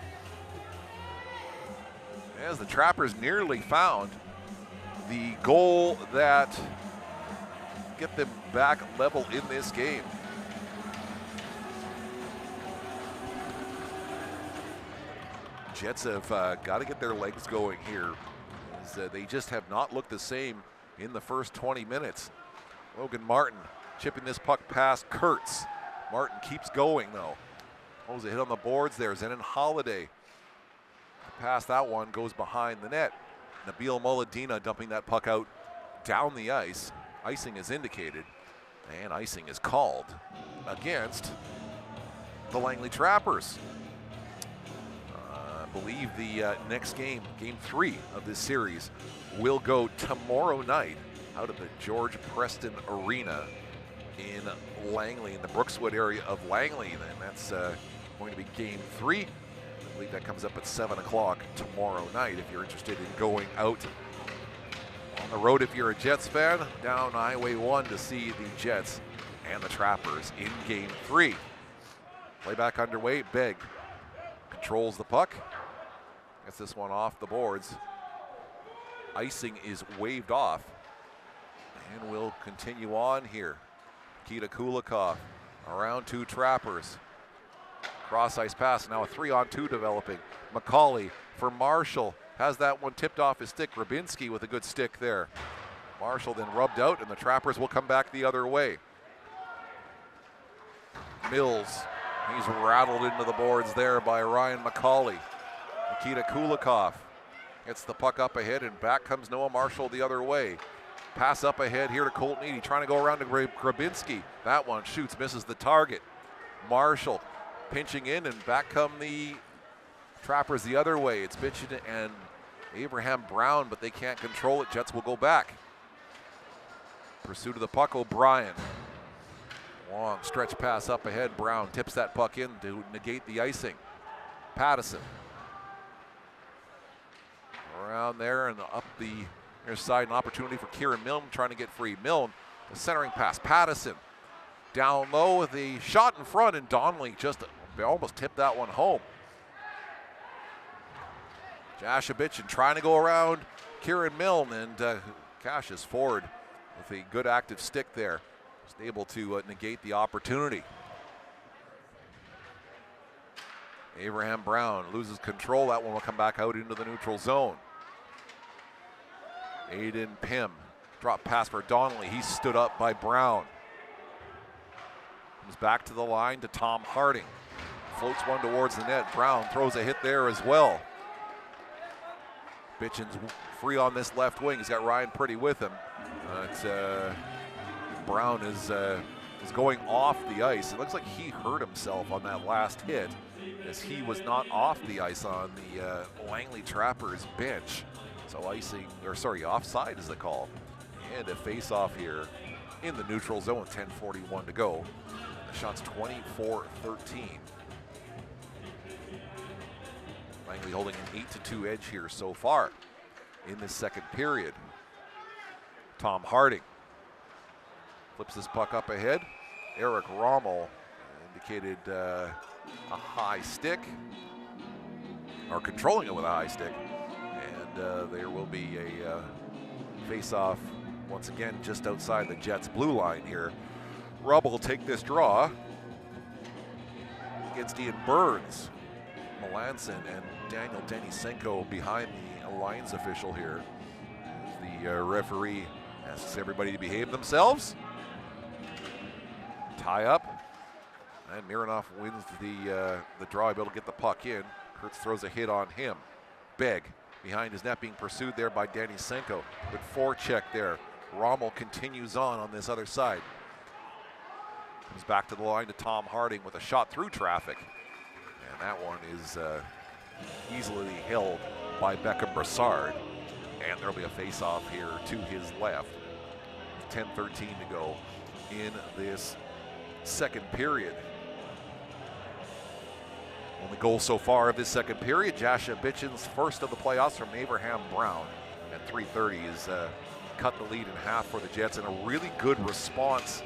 as the Trappers nearly found the goal that get them back level in this game. Jets have got to get their legs going here, as they just have not looked the same in the first 20 minutes. Logan Martin chipping this puck past Kurtz. Martin keeps going though. Oh, there's a hit on the boards there. Zenon Holiday. Pass that one goes behind the net. Nabil Moladina dumping that puck out down the ice. Icing is indicated, and icing is called against the Langley Trappers. I believe the next game, game 3 of this series, will go tomorrow night out of the George Preston Arena in Langley, in the Brookswood area of Langley. Then that's going to be game 3. I believe that comes up at 7 o'clock tomorrow night. If you're interested in going out on the road, if you're a Jets fan, down Highway 1 to see the Jets and the Trappers in game 3. Playback underway. Begg controls the puck. Gets this one off the boards. Icing is waved off. And we'll continue on here. Nikita Kulikov around 2 Trappers. Cross ice pass, now a 3-on-2 developing. McCauley for Marshall, has that one tipped off his stick. Grabinski with a good stick there. Marshall then rubbed out, and the Trappers will come back the other way. Mills, he's rattled into the boards there by Ryan McCauley. Nikita Kulikov gets the puck up ahead, and back comes Noah Marshall the other way. Pass up ahead here to Colton Eady, trying to go around to Grabinski. That one shoots, misses the target. Marshall pinching in, and back come the Trappers the other way. It's Bitchin and Abraham Brown, but they can't control it. Jets will go back. Pursuit of the puck, O'Brien. Long stretch pass up ahead. Brown tips that puck in to negate the icing. Pattison around there and up the Here's side, an opportunity for Kieran Milne trying to get free. Milne, the centering pass. Pattison down low with the shot in front, and Donnelly just almost tipped that one home. Jashabichin trying to go around Kieran Milne, and Cassius Ford with a good active stick there. Just able to negate the opportunity. Abraham Brown loses control. That one will come back out into the neutral zone. Aiden Pym, drop pass for Donnelly. He's stood up by Brown. Comes back to the line to Tom Harding. Floats one towards the net. Brown throws a hit there as well. Bitchin's free on this left wing. He's got Ryan Pretty with him. Brown is going off the ice. It looks like he hurt himself on that last hit, as he was not off the ice on the Langley Trappers bench. So offside is the call. And a face-off here in the neutral zone, 10:41 to go. The shot's 24-13. Langley holding an 8-2 edge here so far in this second period. Tom Harding flips this puck up ahead. Eric Rommel indicated a high stick, or controlling it with a high stick. And there will be a face-off once again just outside the Jets' blue line here. Rubb will take this draw against Ian Burns. Melanson and Daniel Denisenko behind the alliance official here. The referee asks everybody to behave themselves. Tie up, and Mironov wins the draw, able to get the puck in. Kurtz throws a hit on him. Begg behind his net, being pursued there by Denisenko. Good forecheck there. Rommel continues on this other side. Comes back to the line to Tom Harding with a shot through traffic. And that one is easily held by Beckham Brassard. And there'll be a face-off here to his left. 10:13 to go in this second period. Only goal so far of this second period. Jashabichin's first of the playoffs from Abraham Brown. At 3:30 is cut the lead in half for the Jets, and a really good response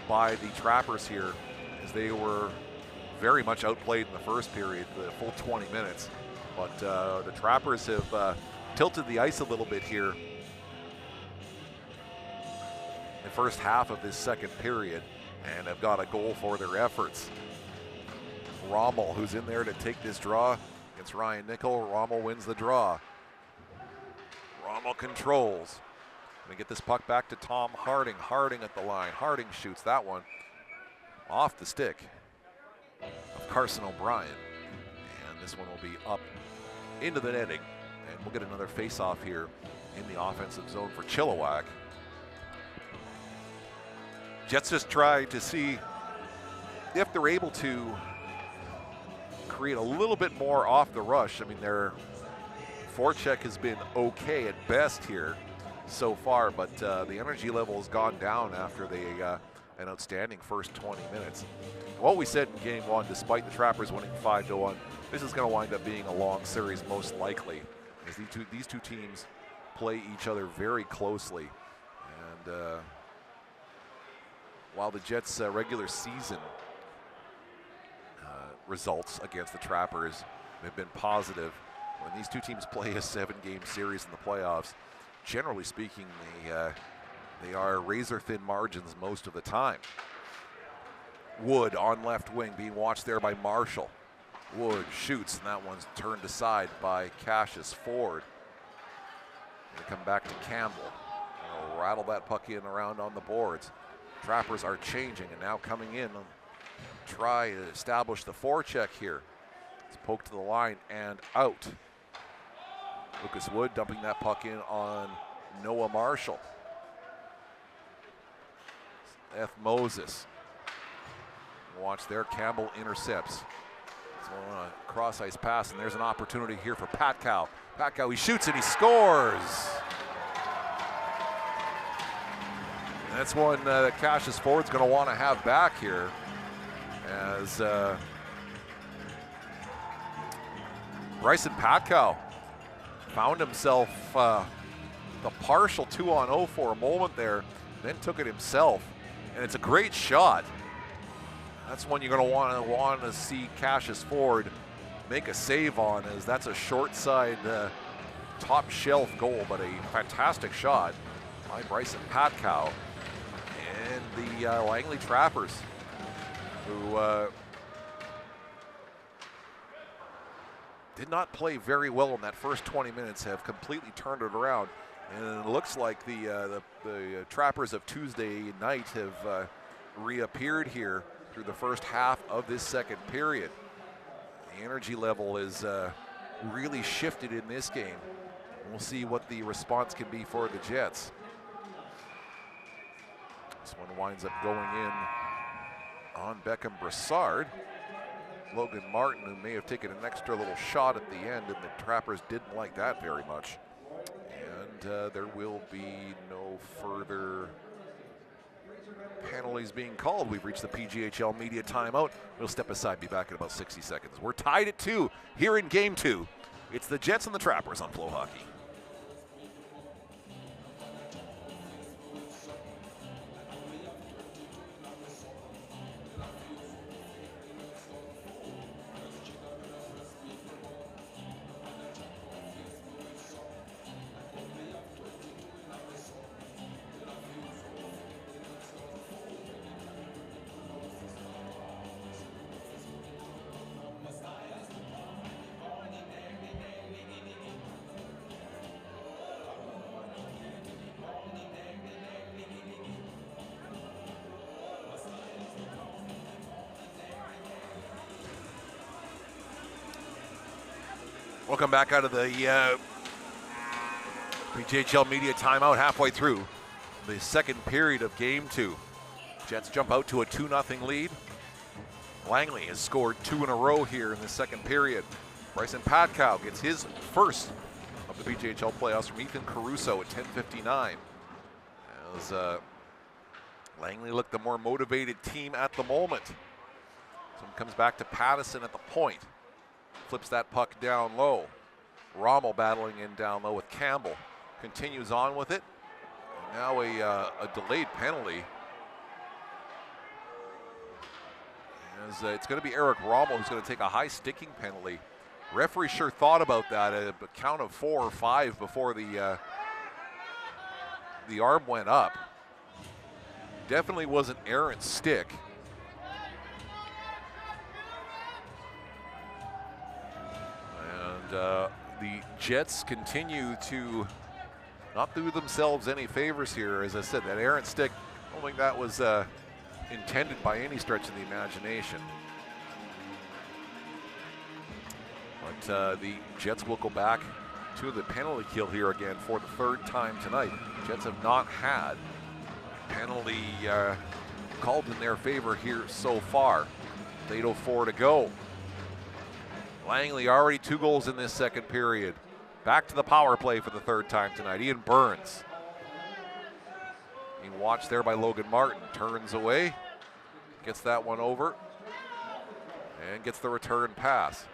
by the Trappers here, as they were very much outplayed in the first period, the full 20 minutes. But the Trappers have tilted the ice a little bit here in the first half of this second period, and have got a goal for their efforts. Rommel, who's in there to take this draw against Ryan Nickel. Rommel wins the draw. Rommel controls. Gonna get this puck back to Tom Harding. Harding at the line. Harding shoots that one off the stick of Carson O'Brien. And this one will be up into the netting. And we'll get another face-off here in the offensive zone for Chilliwack. Jets just try to see if they're able to create a little bit more off the rush. I mean, their forecheck has been okay at best here so far, but the energy level has gone down after an outstanding first 20 minutes. What we said in game one, despite the Trappers winning 5-1, this is going to wind up being a long series most likely, as these two teams play each other very closely. And while the Jets' regular season results against the Trappers have been positive, when these two teams play a 7-game series in the playoffs, generally speaking, they are razor-thin margins most of the time. Wood on left wing, being watched there by Marshall. Wood shoots, and that one's turned aside by Cassius Ford. They come back to Campbell. They'll rattle that puck in around on the boards. Trappers are changing, and now coming in try to establish the forecheck here. It's poked to the line and out. Lucas Wood dumping that puck in on Noah Marshall. F. Moses. Watch there, Campbell intercepts. So on a cross-ice pass, and there's an opportunity here for Patkow. Patkow, he shoots and he scores. And that's one that Cassius Ford's going to want to have back here, as Bryson Patkow found himself the partial 2-on-0 for a moment there, then took it himself. And it's a great shot. That's one you're going to want to see Cassius Ford make a save on, as that's a short side top shelf goal, but a fantastic shot by Bryson Patkow. And the Langley Trappers, who did not play very well in that first 20 minutes, have completely turned it around. And it looks like the Trappers of Tuesday night have reappeared here through the first half of this second period. The energy level is really shifted in this game. We'll see what the response can be for the Jets. This one winds up going in on Beckham Brassard. Logan Martin, who may have taken an extra little shot at the end, and the Trappers didn't like that very much. And there will be no further penalties being called. We've reached the PJHL media timeout. We'll step aside, be back in about 60 seconds. We're tied at 2 here in game 2. It's the Jets and the Trappers on Flow Hockey. Welcome back out of the PJHL media timeout, halfway through the second period of game 2. Jets jump out to a 2-0 lead. Langley has scored 2 in a row here in the second period. Bryson Patkow gets his first of the PJHL playoffs from Ethan Caruso at 10:59. As Langley looked the more motivated team at the moment. Someone comes back to Pattison at the point. Flips that puck down low. Rommel battling in down low with Campbell. Continues on with it. And now a delayed penalty. As it's going to be Eric Rommel who's going to take a high sticking penalty. Referee sure thought about that at a count of 4 or 5 before the arm went up. Definitely was an errant stick. The Jets continue to not do themselves any favors here. As I said, that errant stick, I don't think that was intended by any stretch of the imagination. But the Jets will go back to the penalty kill here again for the third time tonight. Jets have not had a penalty called in their favor here so far. 8:04 to go. Langley already 2 goals in this second period. Back to the power play for the third time tonight. Ian Burns. Being watched there by Logan Martin. Turns away. Gets that one over. And gets the return pass.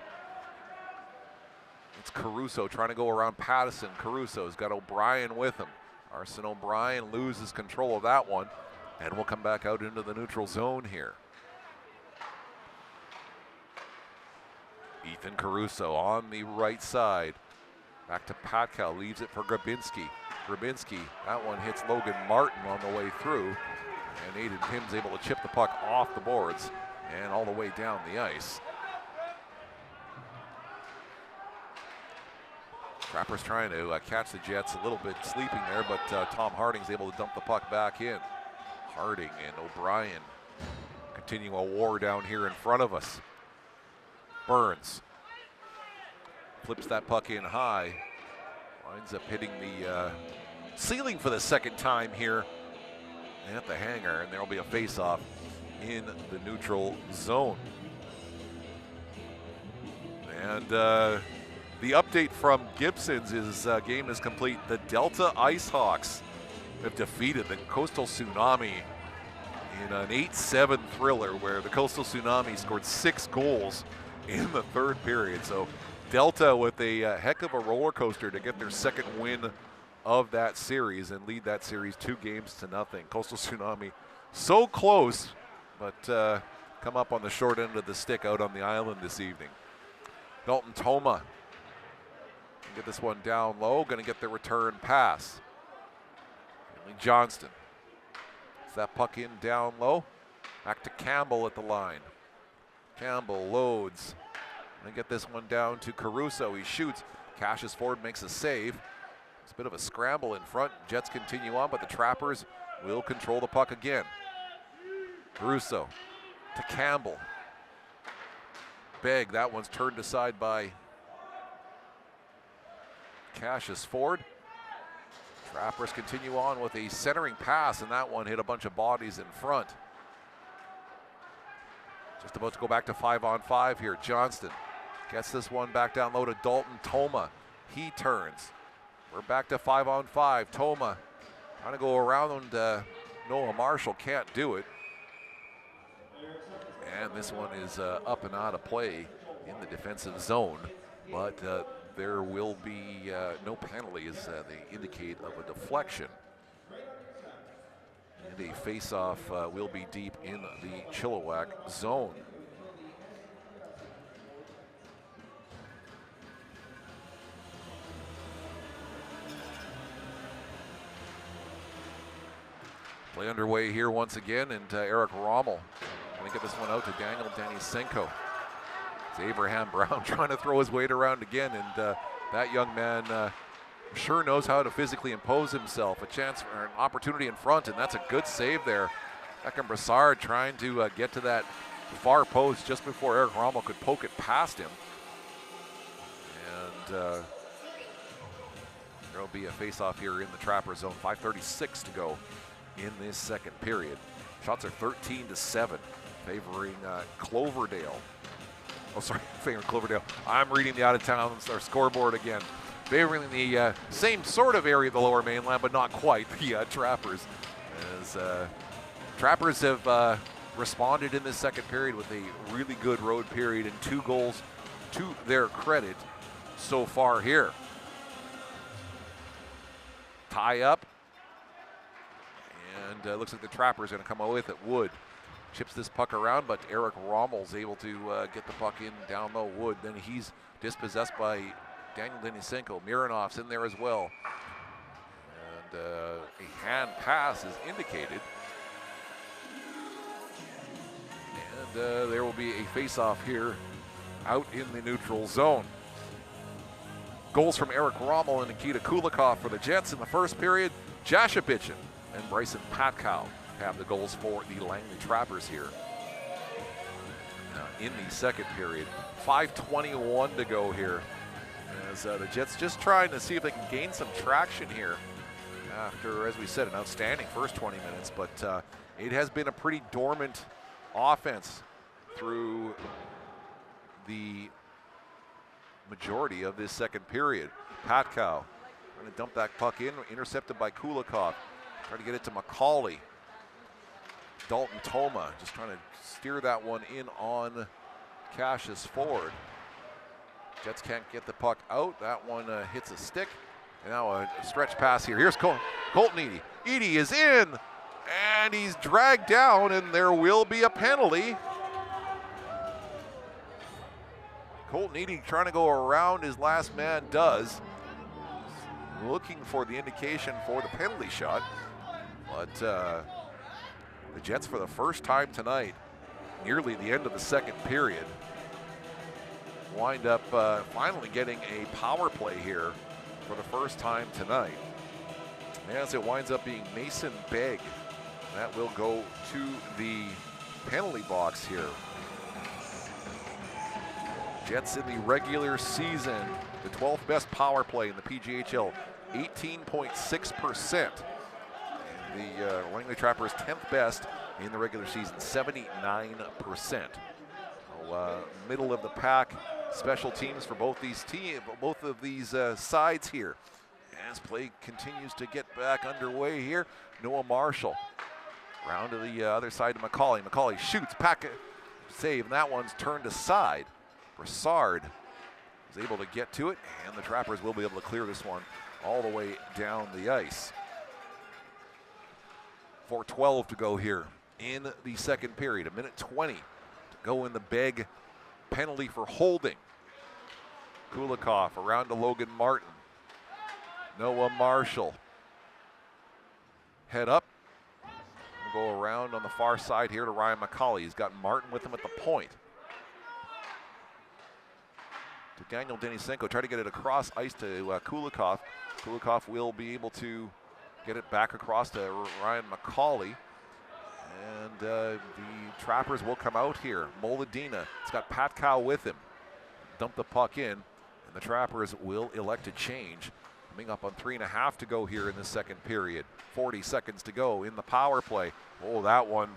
It's Caruso trying to go around Pattison. Caruso's got O'Brien with him. Arson O'Brien loses control of that one. And we'll come back out into the neutral zone here. Ethan Caruso on the right side. Back to Patkow, leaves it for Grabinski. Grabinski, that one hits Logan Martin on the way through. And Aiden Pym's able to chip the puck off the boards and all the way down the ice. Trappers trying to catch the Jets a little bit sleeping there, but Tom Harding's able to dump the puck back in. Harding and O'Brien continue a war down here in front of us. Burns flips that puck in high, winds up hitting the ceiling for the second time here at the hangar, and there will be a face-off in the neutral zone. And the update from Gibson's is game is complete. The Delta IceHawks have defeated the Coastal Tsunami in an 8-7 thriller where the Coastal Tsunami scored 6 goals in the third period. So Delta with a heck of a roller coaster to get their second win of that series and lead that series 2-0. Coastal Tsunami so close, but come up on the short end of the stick out on the island this evening. Dalton Toma get this one down low, going to get the return pass. Finley Johnston. Is that puck in down low? Back to Campbell at the line. Campbell loads. And get this one down to Caruso. He shoots. Cassius Ford makes a save. It's a bit of a scramble in front. Jets continue on, but the Trappers will control the puck again. Caruso to Campbell. Begg, that one's turned aside by Cassius Ford. Trappers continue on with a centering pass, and that one hit a bunch of bodies in front. Just about to go back to 5-on-5 here. Johnston gets this one back down low to Dalton Toma. He turns. We're back to 5-on-5. Toma trying to go around, and Noah Marshall can't do it. And this one is up and out of play in the defensive zone. But there will be no penalty, as they indicate, of a deflection. And a face-off will be deep in the Chilliwack zone. Play underway here once again, and Eric Rommel going to get this one out to Daniel Denisenko. It's Abraham Brown trying to throw his weight around again, and that young man sure knows how to physically impose himself. A chance for an opportunity in front, and that's a good save there. Beckham Brassard trying to get to that far post just before Eric Rommel could poke it past him. And there will be a face-off here in the Trapper zone. 5:36 to go in this second period. Shots are 13-7, favoring Cloverdale. Oh, sorry, favoring Cloverdale. I'm reading the out-of-town scoreboard again. Favoring the same sort of area of the Lower Mainland, but not quite, the Trappers. As Trappers have responded in this second period with a really good road period and 2 goals to their credit so far here. Tie up. And looks like the Trappers are going to come away with it. Wood chips this puck around, but Eric Rommel's able to get the puck in down low. Wood, then he's dispossessed by Daniel Denisenko. Mironov's in there as well. And a hand pass is indicated. And there will be a face-off here out in the neutral zone. Goals from Eric Rommel and Nikita Kulikov for the Jets in the first period. Jasha Bitchin and Bryson Patkow have the goals for the Langley Trappers here in the second period. 5:21 to go here, as the Jets just trying to see if they can gain some traction here after, as we said, an outstanding first 20 minutes, but it has been a pretty dormant offense through the majority of this second period. Patkow trying to dump that puck in, intercepted by Kulikov. Trying to get it to McCauley. Dalton Toma just trying to steer that one in on Cassius Ford. Jets can't get the puck out. That one hits a stick. And now a stretch pass here. Here's Colton Eady. Eady is in, and he's dragged down, and there will be a penalty. Colton Eady trying to go around his last man does. He's looking for the indication for the penalty shot. But the Jets, for the first time tonight, nearly the end of the second period, wind up finally getting a power play here for the first time tonight. As it winds up being Mason Begg. That will go to the penalty box here. Jets in the regular season, the 12th best power play in the PJHL, 18.6%. The Langley Trappers 10th best in the regular season, 79%. So, middle of the pack special teams for both of these sides here. As play continues to get back underway here, Noah Marshall round to the other side to McCauley. McCauley shoots, pack save, and that one's turned aside. Brassard is able to get to it, and the Trappers will be able to clear this one all the way down the ice. 4:12 to go here in the second period. 1:20 to go in the big penalty for holding. Kulikov around to Logan Martin. Noah Marshall. Head up. We'll go around on the far side here to Ryan McCauley. He's got Martin with him at the point. To Daniel Denisenko, try to get it across ice to Kulikov. Kulikov will be able to get it back across to Ryan McCauley. And the Trappers will come out here. Moladina, it's got Pat Cow with him. Dump the puck in, and the Trappers will elect to change. Coming up on 3.5 to go here in the second period. 40 seconds to go in the power play. Oh, that one.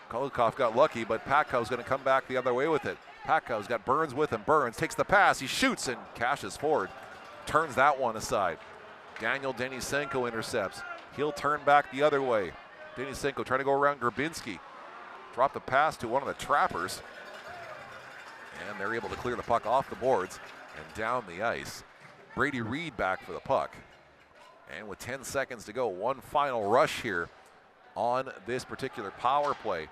Kulikov got lucky, but Patkow's going to come back the other way with it. Patkow's got Burns with him. Burns takes the pass. He shoots and cashes forward. Turns that one aside. Daniel Denisenko intercepts. He'll turn back the other way. Denisenko trying to go around Grabinski. Drop the pass to one of the Trappers. And they're able to clear the puck off the boards and down the ice. Brady Reed back for the puck. And with 10 seconds to go, one final rush here on this particular power play.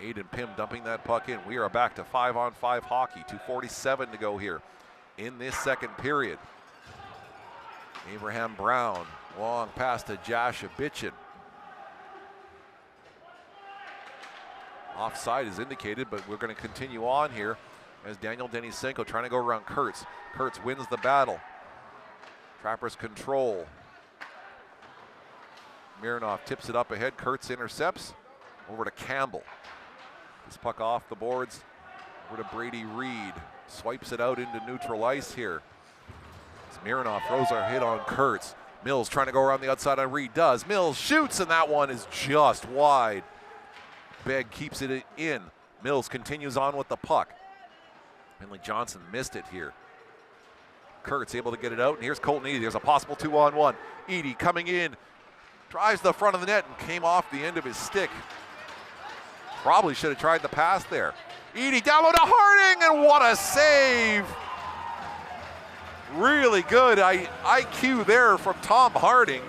Aiden Pym dumping that puck in. We are back to 5-on-5 hockey. 2:47 to go here in this second period. Abraham Brown, long pass to Josh Abichin. Offside is indicated, but we're going to continue on here as Daniel Denisenko trying to go around Kurtz. Kurtz wins the battle. Trappers control. Mironov tips it up ahead. Kurtz intercepts. Over to Campbell. This puck off the boards. Over to Brady Reed. Swipes it out into neutral ice here. As Mironov throws a hit on Kurtz. Mills trying to go around the outside on Reed. Does. Mills shoots, and that one is just wide. Begg keeps it in. Mills continues on with the puck. Finley Johnson missed it here. Kurtz able to get it out, and here's Colton Edie. There's a possible 2-on-1. Edie coming in, drives the front of the net and came off the end of his stick. Probably should have tried the pass there. Edie down low to Harding, and what a save! Really good IQ there from Tom Harding,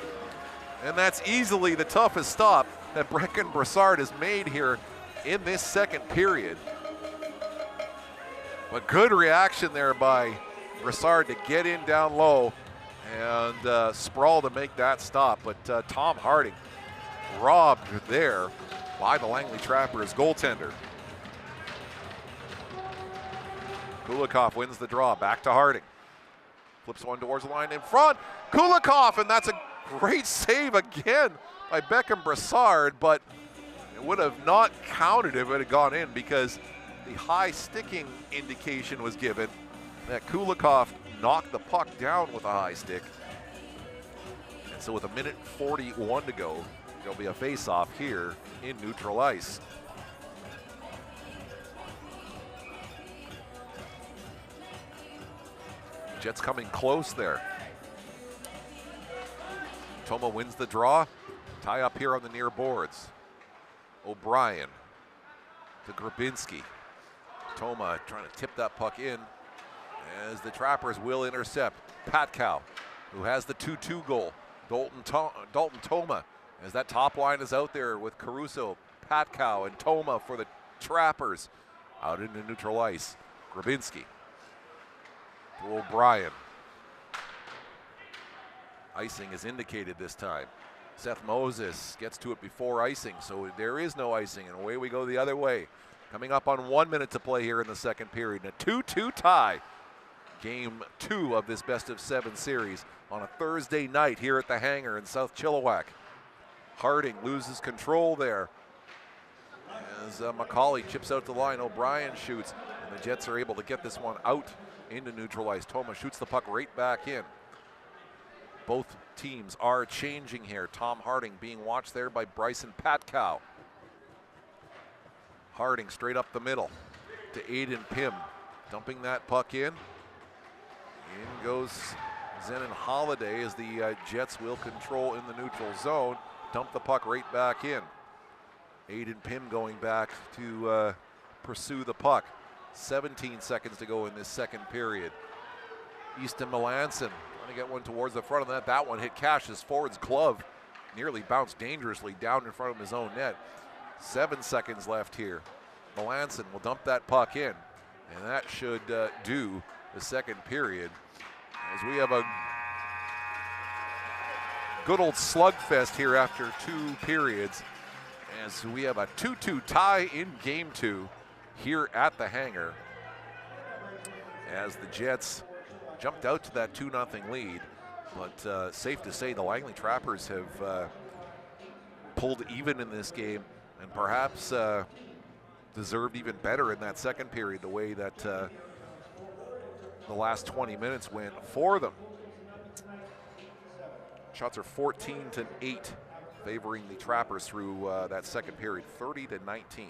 and that's easily the toughest stop that Brecken Brassard has made here in this second period. But good reaction there by Brassard to get in down low and Sprawl to make that stop. But Tom Harding robbed there by the Langley Trappers goaltender. Kulikov wins the draw, back to Harding. Flips one towards the line in front. Kulikov, and that's a great save again by Beckham Brassard, but it would have not counted if it had gone in because the high sticking indication was given that Kulikov knocked the puck down with a high stick. And so with 1:41 to go, there'll be a face-off here in neutral ice. Jets coming close there. Toma wins the draw. Tie up here on the near boards. O'Brien to Grabinski. Toma trying to tip that puck in as the Trappers will intercept. Patkow, who has the 2-2 goal. Dalton Toma, as that top line is out there with Caruso, Patkow, and Toma for the Trappers. Out into neutral ice. Grabinski to O'Brien. Icing is indicated this time. Seth Moses gets to it before icing, so there is no icing, and away we go the other way. Coming up on 1 minute to play here in the second period, and a 2-2 tie. Game 2 of this best-of-7 series on a Thursday night here at the Hangar in South Chilliwack. Harding loses control there as McCauley chips out the line. O'Brien shoots, and the Jets are able to get this one out into neutral ice. Toma shoots the puck right back in. Both teams are changing here. Tom Harding being watched there by Bryson Patkow. Harding straight up the middle to Aiden Pym, dumping that puck in. In goes Zenon Holiday as the Jets will control in the neutral zone. Dump the puck right back in. Aiden Pym going back to pursue the puck. 17 seconds to go in this second period. Easton Melanson trying to get one towards the front of that. That one hit Cash's forward's glove. Nearly bounced dangerously down in front of his own net. 7 seconds left here. Melanson will dump that puck in, and that should do the second period, as we have a good old slugfest here after 2 periods, as we have a 2-2 tie in game 2 here at the hangar, as the Jets jumped out to that 2-0 lead. But safe to say the Langley Trappers have pulled even in this game, and perhaps deserved even better in that second period, the way that the last 20 minutes went for them. Shots are 14-8, favoring the Trappers through that second period, 30-19,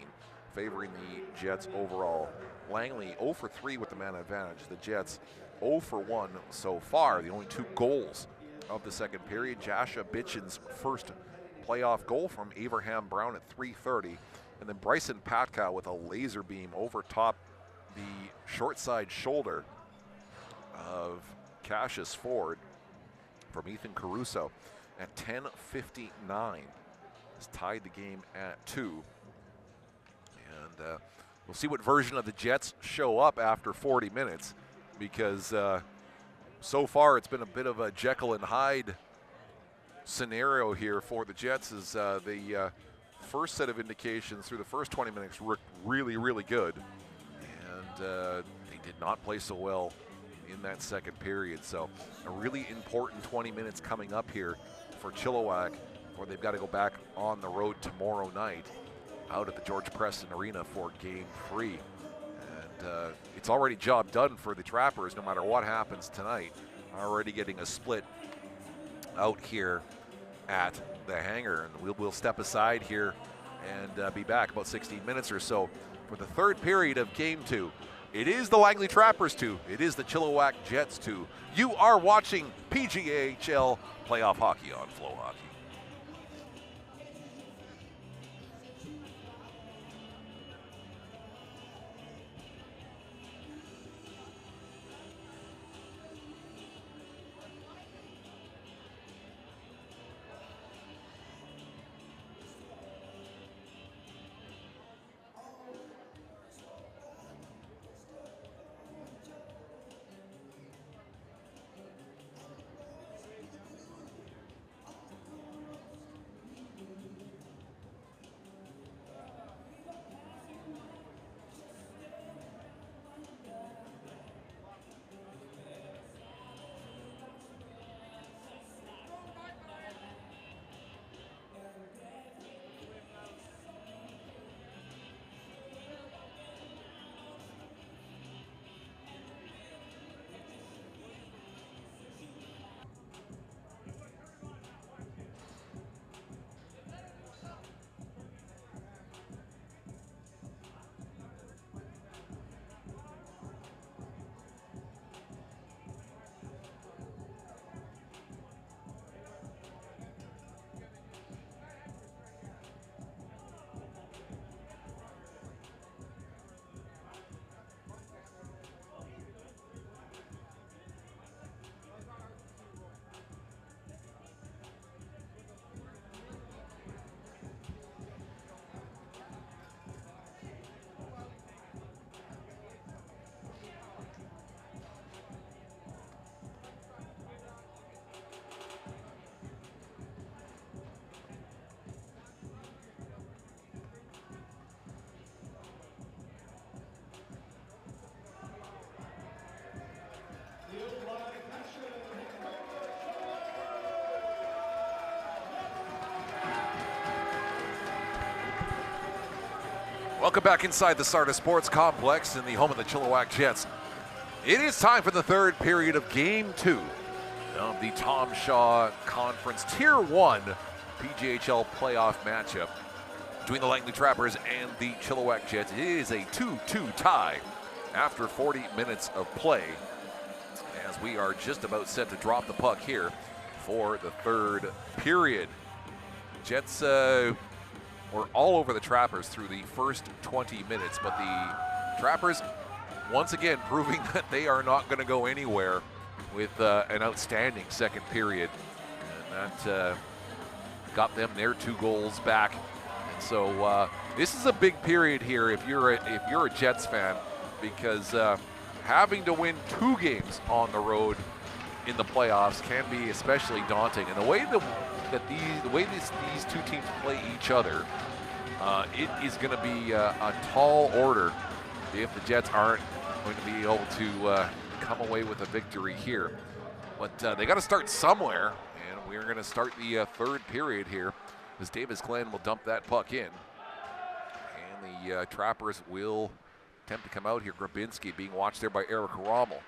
favoring the Jets overall. Langley 0 for 3 with the man advantage. The Jets 0 for 1 so far. The only 2 goals of the second period. Jasha Bitchin's first playoff goal from Abraham Brown at 3:30. And then Bryson Patka with a laser beam over top the short side shoulder of Cassius Ford from Ethan Caruso at 10:59. Has tied the game at 2. And we'll see what version of the Jets show up after 40 minutes, because so far it's been a bit of a Jekyll and Hyde scenario here for the Jets, as the first set of indications through the first 20 minutes were really, really good. And they did not play so well in that second period. So a really important 20 minutes coming up here for Chilliwack, where they've got to go back on the road tomorrow night out at the George Preston Arena for game 3. And it's already job done for the Trappers, no matter what happens tonight. Already getting a split out here at the hangar. And we'll step aside here and be back about 16 minutes or so for the third period of game 2. It is the Langley Trappers 2. It is the Chilliwack Jets 2. You are watching PJHL playoff hockey on Flow Hockey. Welcome back inside the Sarda Sports Complex in the home of the Chilliwack Jets. It is time for the third period of Game 2 of the Tom Shaw Conference Tier 1 PJHL playoff matchup between the Langley Trappers and the Chilliwack Jets. It is a 2-2 tie after 40 minutes of play, as we are just about set to drop the puck here for the third period. Jets were all over the Trappers through the first 20 minutes, but the Trappers once again proving that they are not going to go anywhere with an outstanding second period. And that got them their 2 goals back. And so this is a big period here if you're a Jets fan, because having to win 2 games on the road in the playoffs can be especially daunting. And the way these 2 teams play each other, it is going to be a tall order if the Jets aren't going to be able to come away with a victory here. But they got to start somewhere, and we're going to start the third period here as Davis Glenn will dump that puck in. And the Trappers will attempt to come out here. Grabinski being watched there by Eric Rommel.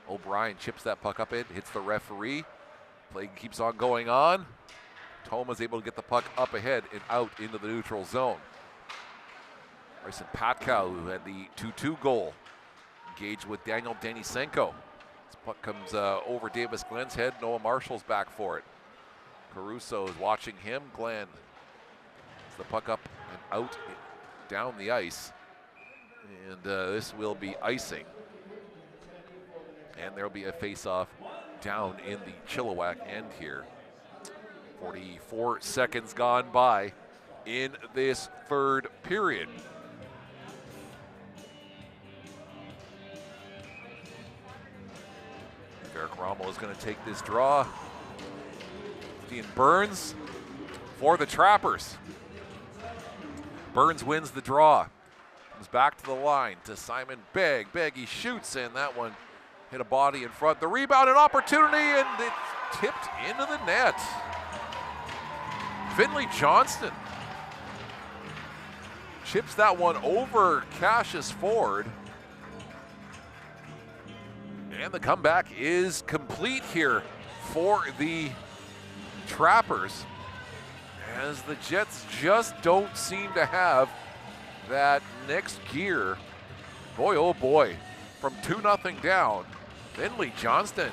O'Brien chips that puck up, it hits the referee. Play keeps on going on. Toma's able to get the puck up ahead and out into the neutral zone. Bryson Patkow, who had the 2-2 goal, engaged with Daniel Denisenko. This puck comes over Davis Glenn's head. Noah Marshall's back for it. Caruso is watching him. Glenn gets the puck up and out down the ice. And this will be icing. And there'll be a face-off down in the Chilliwack end here. 44 seconds gone by in this third period. Eric Rommel is going to take this draw. Dean Burns for the Trappers. Burns wins the draw. Comes back to the line to Simon Begg. Begg, he shoots, and that one hit a body in front. The rebound, an opportunity, and it's tipped into the net. Finley Johnston chips that one over Cassius Ford. And the comeback is complete here for the Trappers, as the Jets just don't seem to have that next gear. Boy, oh boy, from 2-0 down, Finley Johnston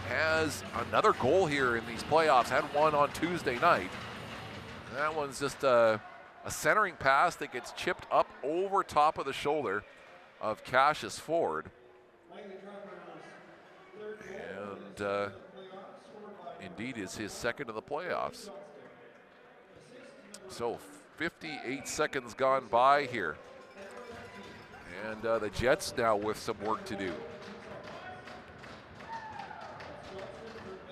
has another goal here in these playoffs, had one on Tuesday night. That one's just a centering pass that gets chipped up over top of the shoulder of Cassius Ford. And indeed is his second of the playoffs. So 58 seconds gone by here. And the Jets now with some work to do.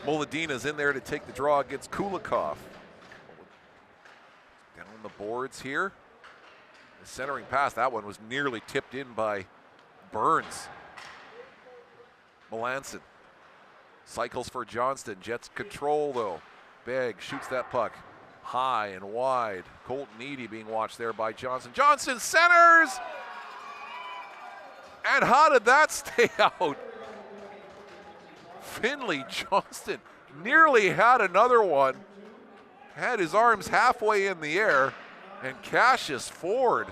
Moladina's in there to take the draw against Kulikov. Down on the boards here. The centering pass, that one was nearly tipped in by Burns. Melanson cycles for Johnston. Jets control though. Begg shoots that puck high and wide. Colton Needy being watched there by Johnson. Johnson centers! And how did that stay out? Finley Johnston nearly had another one. Had his arms halfway in the air. And Cassius Ford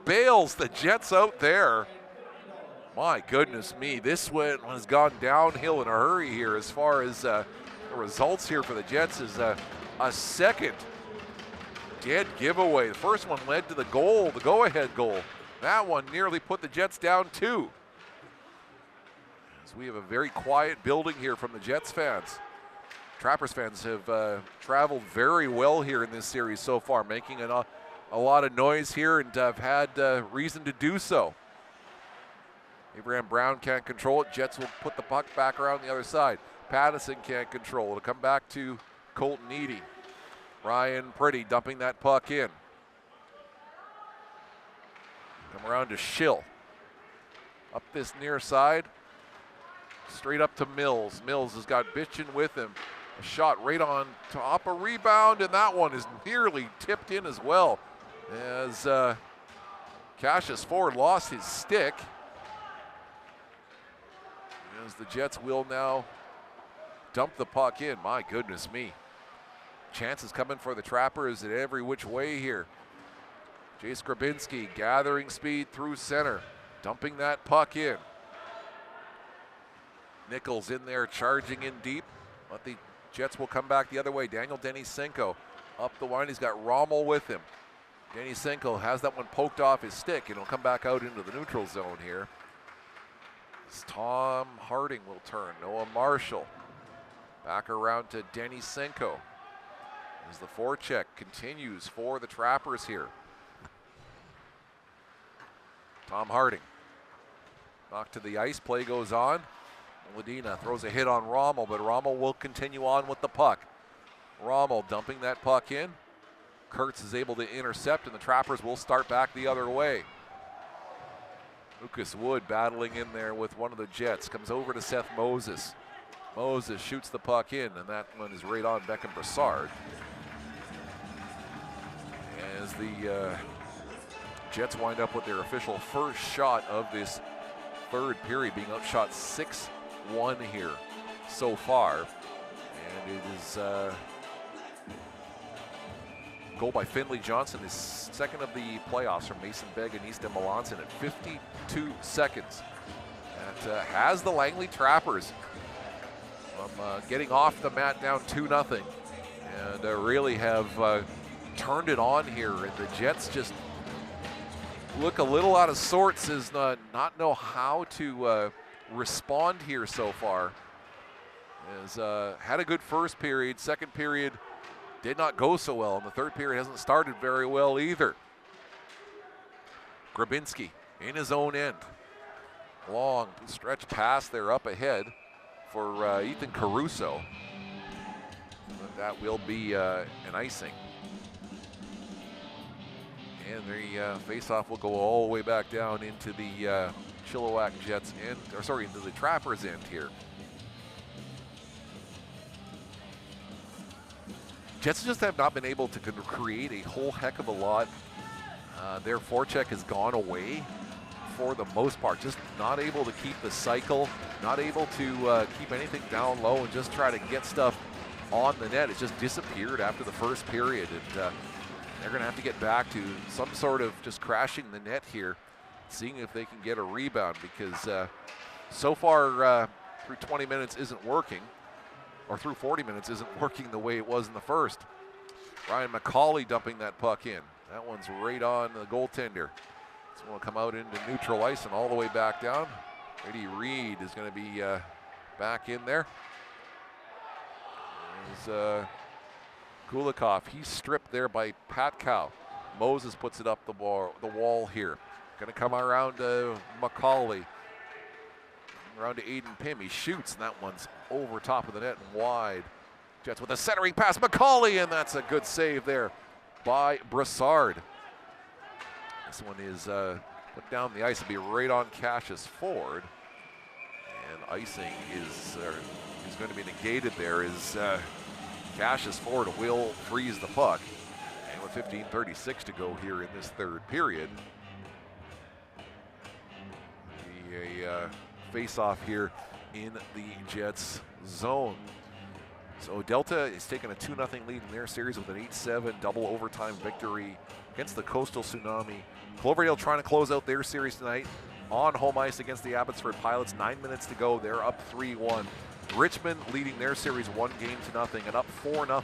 bails the Jets out there. My goodness me, this one has gone downhill in a hurry here as far as the results here for the Jets is a second dead giveaway. The first one led to the goal, the go-ahead goal. That one nearly put the Jets down 2. So we have a very quiet building here from the Jets fans. Trappers fans have traveled very well here in this series so far, making a lot of noise here and have had reason to do so. Abraham Brown can't control it. Jets will put the puck back around the other side. Pattison can't control it. It'll come back to Colton Needy. Ryan Pretty dumping that puck in. Come around to Schill. Up this near side. Straight up to Mills. Mills has got Bitchin with him. A shot right on top. A rebound, and that one is nearly tipped in as well. As Cassius Ford lost his stick. As the Jets will now dump the puck in. My goodness me. Chances coming for the Trappers in every which way here. Jace Grabinski gathering speed through center. Dumping that puck in. Nichols in there charging in deep. But the Jets will come back the other way. Daniel Denisenko up the line. He's got Rommel with him. Denisenko has that one poked off his stick, and he'll come back out into the neutral zone here. Tom Harding will turn. Noah Marshall back around to Denny Senko. As the forecheck continues for the Trappers here. Tom Harding. Knocked to the ice, play goes on. Ladina throws a hit on Rommel, but Rommel will continue on with the puck. Rommel dumping that puck in. Kurtz is able to intercept, and the Trappers will start back the other way. Lucas Wood battling in there with one of the Jets. Comes over to Seth Moses. Moses shoots the puck in, and that one is right on Beckham Brassard. As the Jets wind up with their official first shot of this third period, being outshot 6-1 here so far. And it is goal by Finley Johnson, his second of the playoffs from Mason Begg and Easton Melanson at 52 seconds. That has the Langley Trappers getting off the mat down 2-0 and really have turned it on here. And the Jets just look a little out of sorts, as not know how to respond here so far. As had a good first period, second period did not go so well, and the third period hasn't started very well either. Grabinski in his own end. Long stretch pass there up ahead for Ethan Caruso. But that will be an icing. And the face-off will go all the way back down into the Chilliwack Jets end, or sorry, into the Trappers end here. Jets just have not been able to create a whole heck of a lot. Their forecheck has gone away for the most part. Just not able to keep the cycle, not able to keep anything down low and just try to get stuff on the net. It just disappeared after the first period. And they're going to have to get back to some sort of just crashing the net here, seeing if they can get a rebound, because so far through 20 minutes isn't working. Or through 40 minutes isn't working the way it was in the first. Ryan McCauley dumping that puck in. That one's right on the goaltender. It's going to come out into neutral ice and all the way back down. Eddie Reed is going to be back in there. There's Kulikov. He's stripped there by Pat Cow. Moses puts it up the wall here. Going to come around to McCauley. Around to Aiden Pym. He shoots, and that one's over top of the net and wide. Jets with a centering pass. McCauley, and that's a good save there by Brassard. This one is put down the ice. It'll be right on Cassius Ford. And icing is going to be negated there as Cassius Ford will freeze the puck. And with 15:36 to go here in this third period, a face-off here in the Jets zone. So Delta is taking a 2-0 lead in their series with an 8-7 double overtime victory against the Coastal Tsunami. Cloverdale trying to close out their series tonight on home ice against the Abbotsford Pilots. 9 minutes to go. They're up 3-1. Richmond leading their series 1-0 and up 4-0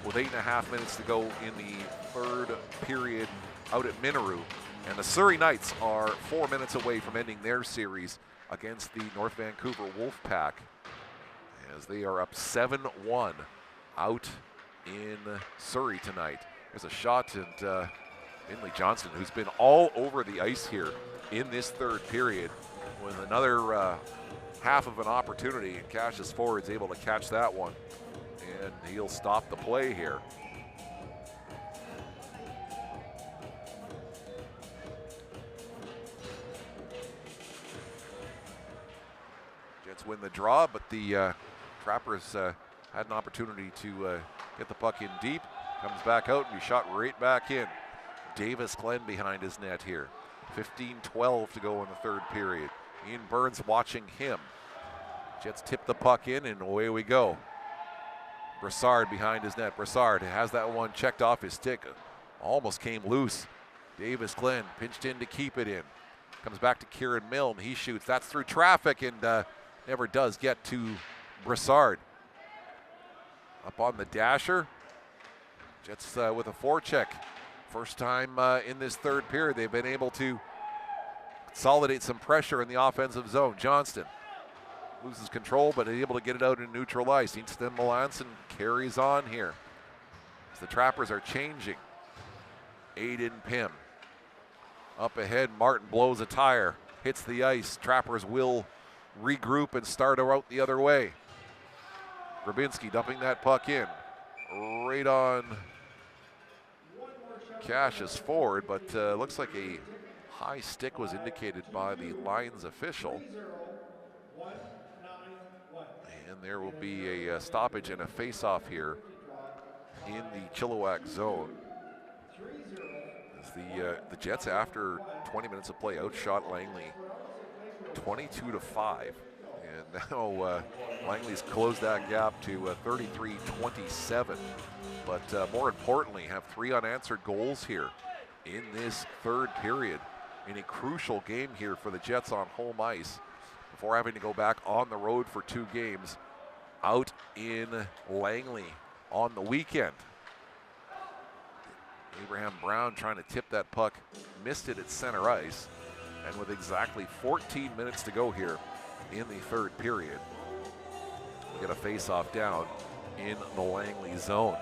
with 8.5 minutes to go in the third period out at Minoru. And the Surrey Knights are 4 minutes away from ending their series against the North Vancouver Wolfpack, as they are up 7-1 out in Surrey tonight. There's a shot, and Finley Johnson, who's been all over the ice here in this third period, with another half of an opportunity, and Cassius Ford is able to catch that one, and he'll stop the play here. Win the draw, but the Trappers had an opportunity to get the puck in deep. Comes back out and be shot right back in. Davis Glenn behind his net here. 15-12 to go in the third period. Ian Burns watching him. Jets tip the puck in, and away we go. Brassard behind his net. Brassard has that one checked off his stick. Almost came loose. Davis Glenn pinched in to keep it in. Comes back to Kieran Milne. He shoots. That's through traffic, and never does get to Brassard. Up on the dasher. Jets with a forecheck. First time in this third period they've been able to consolidate some pressure in the offensive zone. Johnston loses control, but able to get it out in neutral ice. Easton Melanson carries on here as the Trappers are changing. Aiden Pym up ahead. Martin blows a tire, hits the ice. Trappers will regroup and start out the other way. Grabinski dumping that puck in right on Cassius Ford, but looks like a high stick was indicated by the Lions official. And there will be a stoppage and a face-off here in the Chilliwack zone. As the Jets, after 20 minutes of play, outshot Langley 22-5. And now Langley's closed that gap to 33-27. But more importantly, have 3 unanswered goals here in this third period in a crucial game here for the Jets on home ice before having to go back on the road for 2 games out in Langley on the weekend. Abraham Brown trying to tip that puck, missed it at center ice, and with exactly 14 minutes to go here in the third period, we get a face-off down in the Langley zone.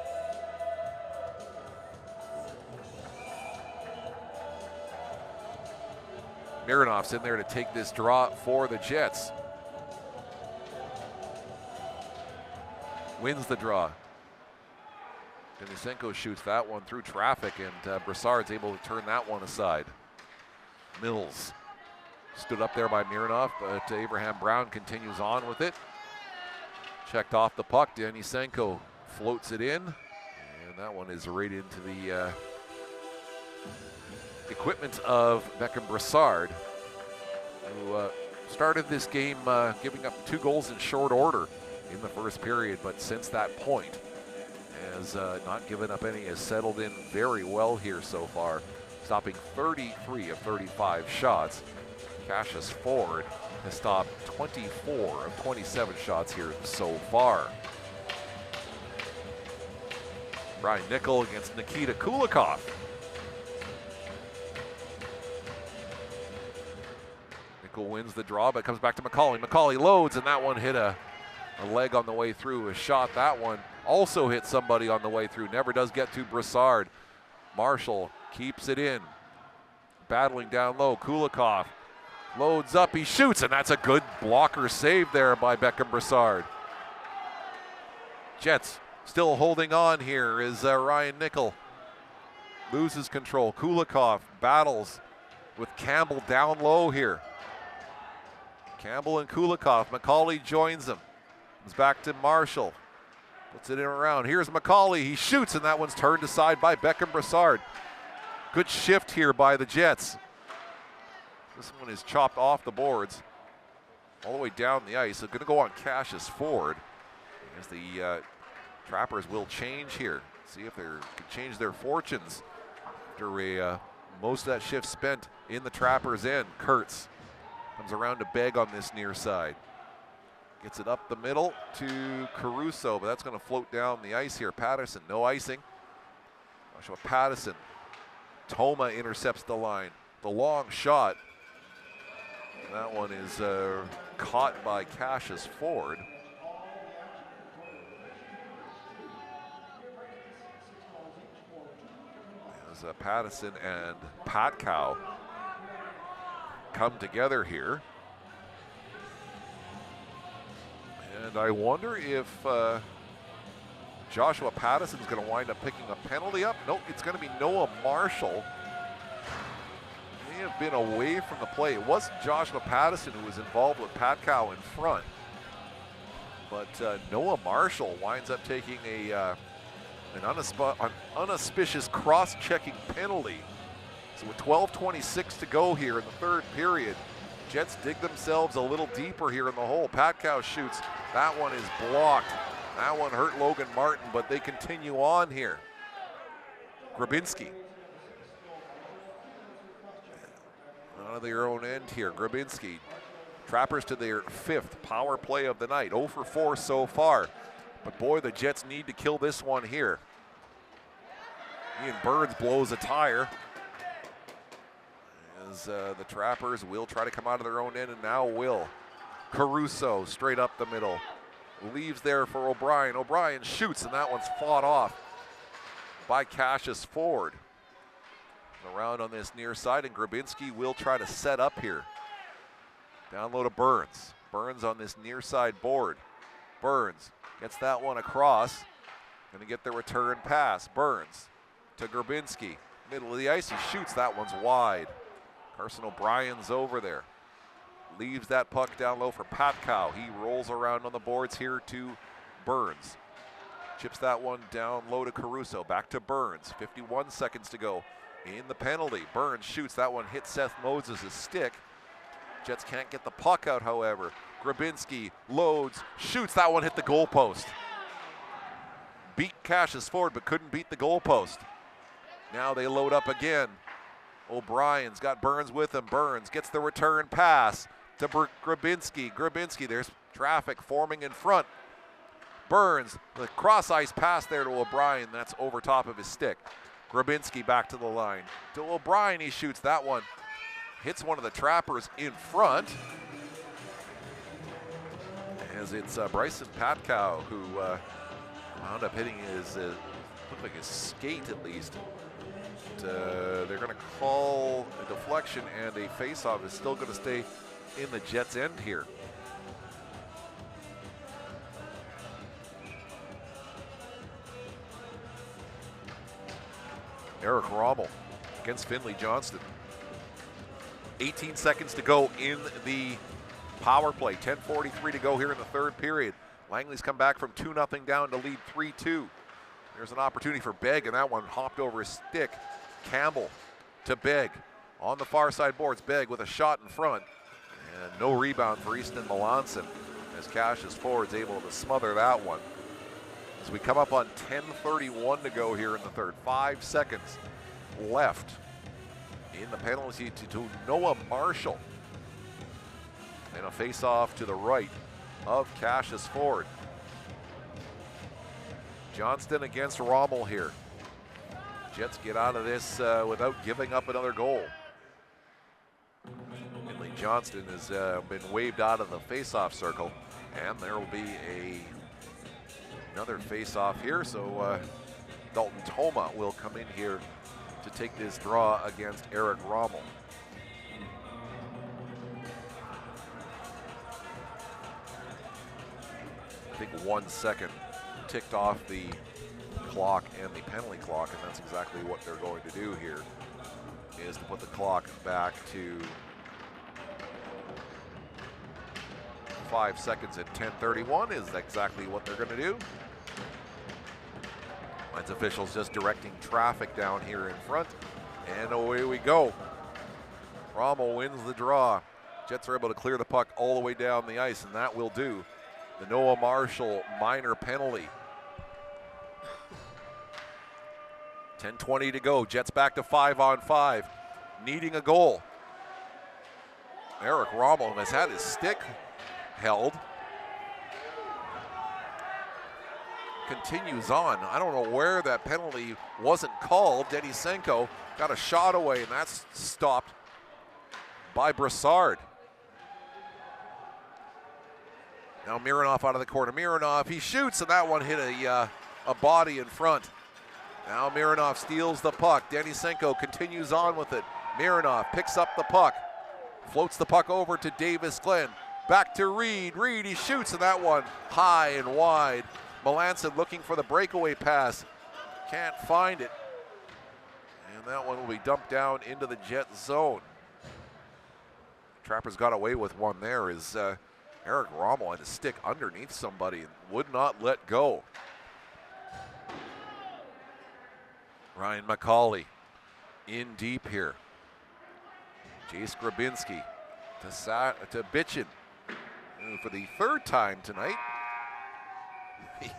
Mironoff's in there to take this draw for the Jets. Wins the draw. Denisenko shoots that one through traffic, and Brassard's able to turn that one aside. Mills stood up there by Mironoff, but Abraham Brown continues on with it. Checked off the puck. Denisenko floats it in, and that one is right into the equipment of Beckham Brassard, who started this game giving up 2 goals in short order in the first period, but since that point has not given up any, has settled in very well here so far, stopping 33 of 35 shots. Cassius Ford has stopped 24 of 27 shots here so far. Brian Nickel against Nikita Kulikov. Nickel wins the draw, but comes back to McCauley. McCauley loads, and that one hit a leg on the way through. A shot, that one also hit somebody on the way through. Never does get to Brassard. Marshall keeps it in. Battling down low. Kulikov loads up, he shoots, and that's a good blocker save there by Beckham Brassard. Jets still holding on here is Ryan Nickel. Loses control. Kulikov battles with Campbell down low here. Campbell and Kulikov. McCauley joins them. Comes back to Marshall. Puts it in around. Here's McCauley. He shoots, and that one's turned aside by Beckham Brassard. Good shift here by the Jets. This one is chopped off the boards all the way down the ice. So going to go on Cassius Ford as the Trappers will change here. See if they can change their fortunes after most of that shift spent in the Trappers' end. Kurtz comes around to beg on this near side. Gets it up the middle to Caruso, but that's going to float down the ice here. Patterson, no icing. Joshua Patterson. Toma intercepts the line. The long shot. That one is caught by Cassius Ford. As Patterson and Patkow come together here. And I wonder if Joshua Patterson is going to wind up picking a penalty up. Nope, it's going to be Noah Marshall. May have been away from the play. It wasn't Joshua Patterson who was involved with Patkow in front. But Noah Marshall winds up taking an unauspicious cross-checking penalty. So with 12:26 to go here in the third period, Jets dig themselves a little deeper here in the hole. Patkow shoots. That one is blocked. That one hurt Logan Martin, but they continue on here. Grabinski. Out of their own end here. Grabinski. Trappers to their 5th power play of the night. 0 for 4 so far. But boy, the Jets need to kill this one here. Ian Burns blows a tire. as the Trappers will try to come out of their own end, and now will. Caruso straight up the middle. Leaves there for O'Brien. O'Brien shoots, and that one's fought off by Cassius Ford. Around on this near side, and Grabinski will try to set up here. Down low to Burns. Burns on this near side board. Burns gets that one across. Going to get the return pass. Burns to Grabinski. Middle of the ice, he shoots. That one's wide. Carson O'Brien's over there. Leaves that puck down low for Patkow. He rolls around on the boards here to Burns. Chips that one down low to Caruso. Back to Burns. 51 seconds to go in the penalty. Burns shoots. That one hits Seth Moses' stick. Jets can't get the puck out, however. Grabinski loads, shoots. That one hit the goalpost. Beat Cassius Ford, but couldn't beat the goalpost. Now they load up again. O'Brien's got Burns with him. Burns gets the return pass to Grabinski. Grabinski, there's traffic forming in front. Burns, the cross ice pass there to O'Brien. That's over top of his stick. Grabinski back to the line. To O'Brien, he shoots that one. Hits one of the Trappers in front. As it's Bryson Patkow who wound up hitting his, looked like his skate at least. They're going to call a deflection, and a face-off is still going to stay in the Jets' end here. Eric Rommel against Finley Johnston. 18 seconds to go in the power play. 10:43 to go here in the third period. Langley's come back from 2-0 down to lead 3-2. There's an opportunity for Begg, and that one hopped over his stick. Campbell to Begg. On the far side boards, Begg with a shot in front. And no rebound for Easton Melanson as Cassius Ford's able to smother that one. As we come up on 10:31 to go here in the third. 5 seconds left in the penalty to Noah Marshall. And a face-off to the right of Cassius Ford. Johnston against Rommel here. Jets get out of this without giving up another goal. Finley Johnston has been waved out of the face-off circle, and there will be another face-off here. So Dalton Toma will come in here to take this draw against Eric Rommel. I think 1 second ticked off the clock and the penalty clock, and that's exactly what they're going to do here, is to put the clock back to 5 seconds at 10:31 is exactly what they're going to do. Lines officials just directing traffic down here in front, and away we go. Rommel wins the draw. Jets are able to clear the puck all the way down the ice, and that will do. The Noah Marshall minor penalty. 10:20 to go. Jets back to 5-on-5, needing a goal. Eric Rommel has had his stick held. Continues on. I don't know where that penalty wasn't called. Denny Senko got a shot away, and that's stopped by Brassard. Now Mironov out of the corner. Mironov, he shoots, and that one hit a body in front. Now Mironov steals the puck. Denny Senko continues on with it. Mironov picks up the puck. Floats the puck over to Davis Glenn. Back to Reed. Reed, he shoots, and that one high and wide. Melanson looking for the breakaway pass. Can't find it. And that one will be dumped down into the Jet zone. Trappers got away with one there as Eric Rommel had to stick underneath somebody and would not let go. Ryan McCauley in deep here. Jace Grabinski to Bitchin for the third time tonight.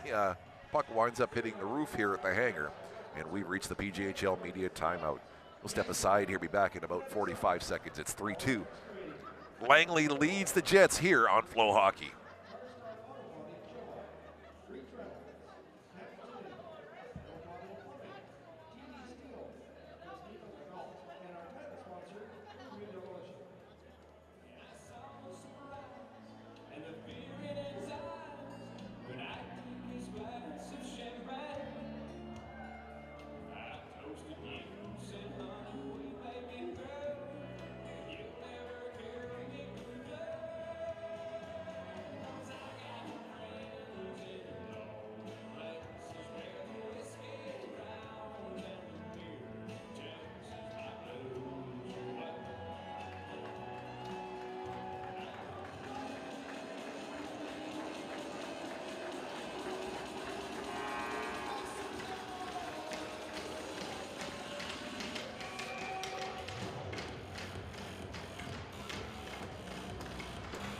The puck winds up hitting the roof here at the hangar, and we've reached the PJHL media timeout. We'll step aside here, be back in about 45 seconds. It's 3-2. Langley leads the Jets here on Flow Hockey.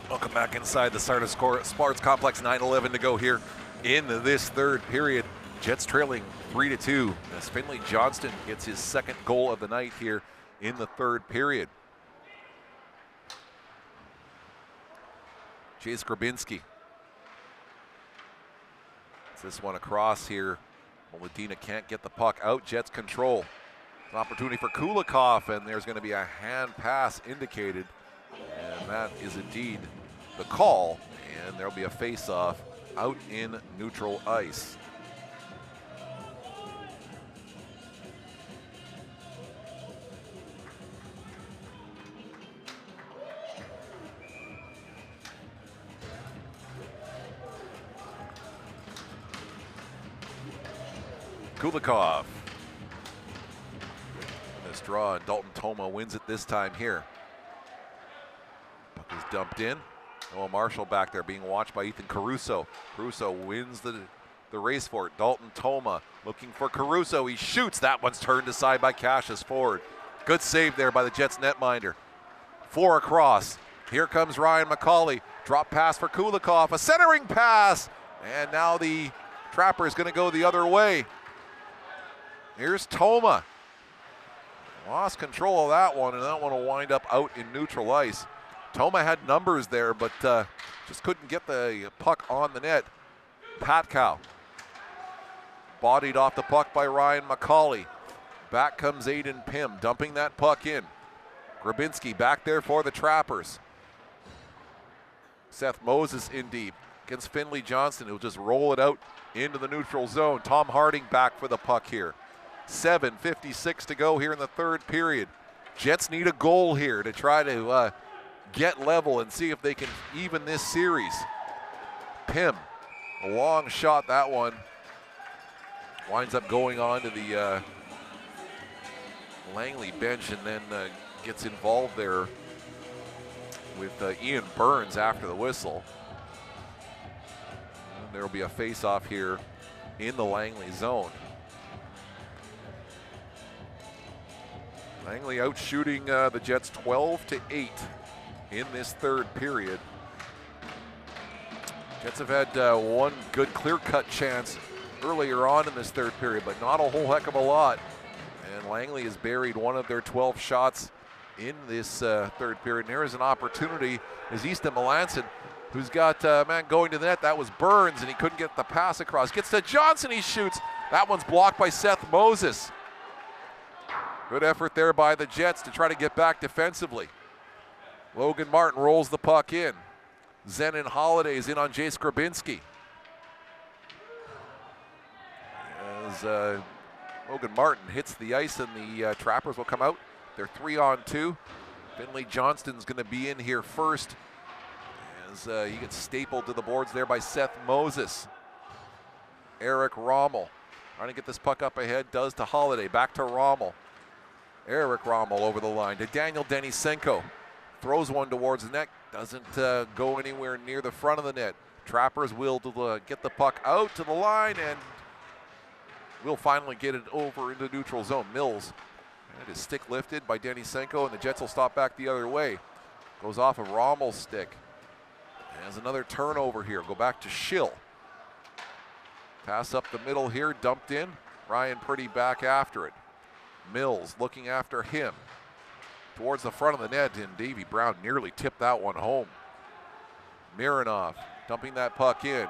Welcome back inside the Sports Complex. 9:11 to go here in this third period. Jets trailing 3-2 as Finley Johnston gets his second goal of the night here in the third period. Chase Grabinski. This one across here. Moladina can't get the puck out. Jets control. An opportunity for Kulikov, and there's going to be a hand pass indicated. And that is indeed the call. And there'll be a face-off out in neutral ice. Kulikov. This draw, and Dalton Toma wins it this time here. Puck is dumped in. Noah Marshall back there being watched by Ethan Caruso. Caruso wins the race for it. Dalton Toma looking for Caruso. He shoots. That one's turned aside by Cassius Ford. Good save there by the Jets netminder. 4 across. Here comes Ryan McCauley. Drop pass for Kulikov. A centering pass. And now the Trapper is going to go the other way. Here's Toma. Lost control of that one, and that one will wind up out in neutral ice. Toma had numbers there, but just couldn't get the puck on the net. Patkow. Bodied off the puck by Ryan McCauley. Back comes Aiden Pym, dumping that puck in. Grabinski back there for the Trappers. Seth Moses in deep against Finley Johnston. He'll just roll it out into the neutral zone. Tom Harding back for the puck here. 7:56 to go here in the third period. Jets need a goal here to try to get level and see if they can even this series. Pym, a long shot, that one. Winds up going on to the Langley bench and then gets involved there with Ian Burns after the whistle. And there will be a face-off here in the Langley zone. Langley out shooting the Jets 12-8 in this third period. Jets have had one good clear-cut chance earlier on in this third period, but not a whole heck of a lot. And Langley has buried one of their 12 shots in this third period. And there is an opportunity as Easton Melanson, who's got a man going to the net. That was Burns, and he couldn't get the pass across. Gets to Johnson, he shoots. That one's blocked by Seth Moses. Good effort there by the Jets to try to get back defensively. Logan Martin rolls the puck in. Zenon Holiday's in on Jace Grabinski. As Logan Martin hits the ice and the Trappers will come out. They're 3-on-2. Finley Johnston's going to be in here first as he gets stapled to the boards there by Seth Moses. Eric Rommel trying to get this puck up ahead, does to Holiday. Back to Rommel. Eric Rommel over the line to Daniel Denisenko. Throws one towards the net. Doesn't go anywhere near the front of the net. Trappers will get the puck out to the line and will finally get it over into neutral zone. Mills had his stick lifted by Denisenko, and the Jets will stop back the other way. Goes off of Rommel's stick. Has another turnover here. Go back to Schill. Pass up the middle here, dumped in. Ryan Purdy back after it. Mills looking after him towards the front of the net, and Davey Brown nearly tipped that one home. Mironov dumping that puck in.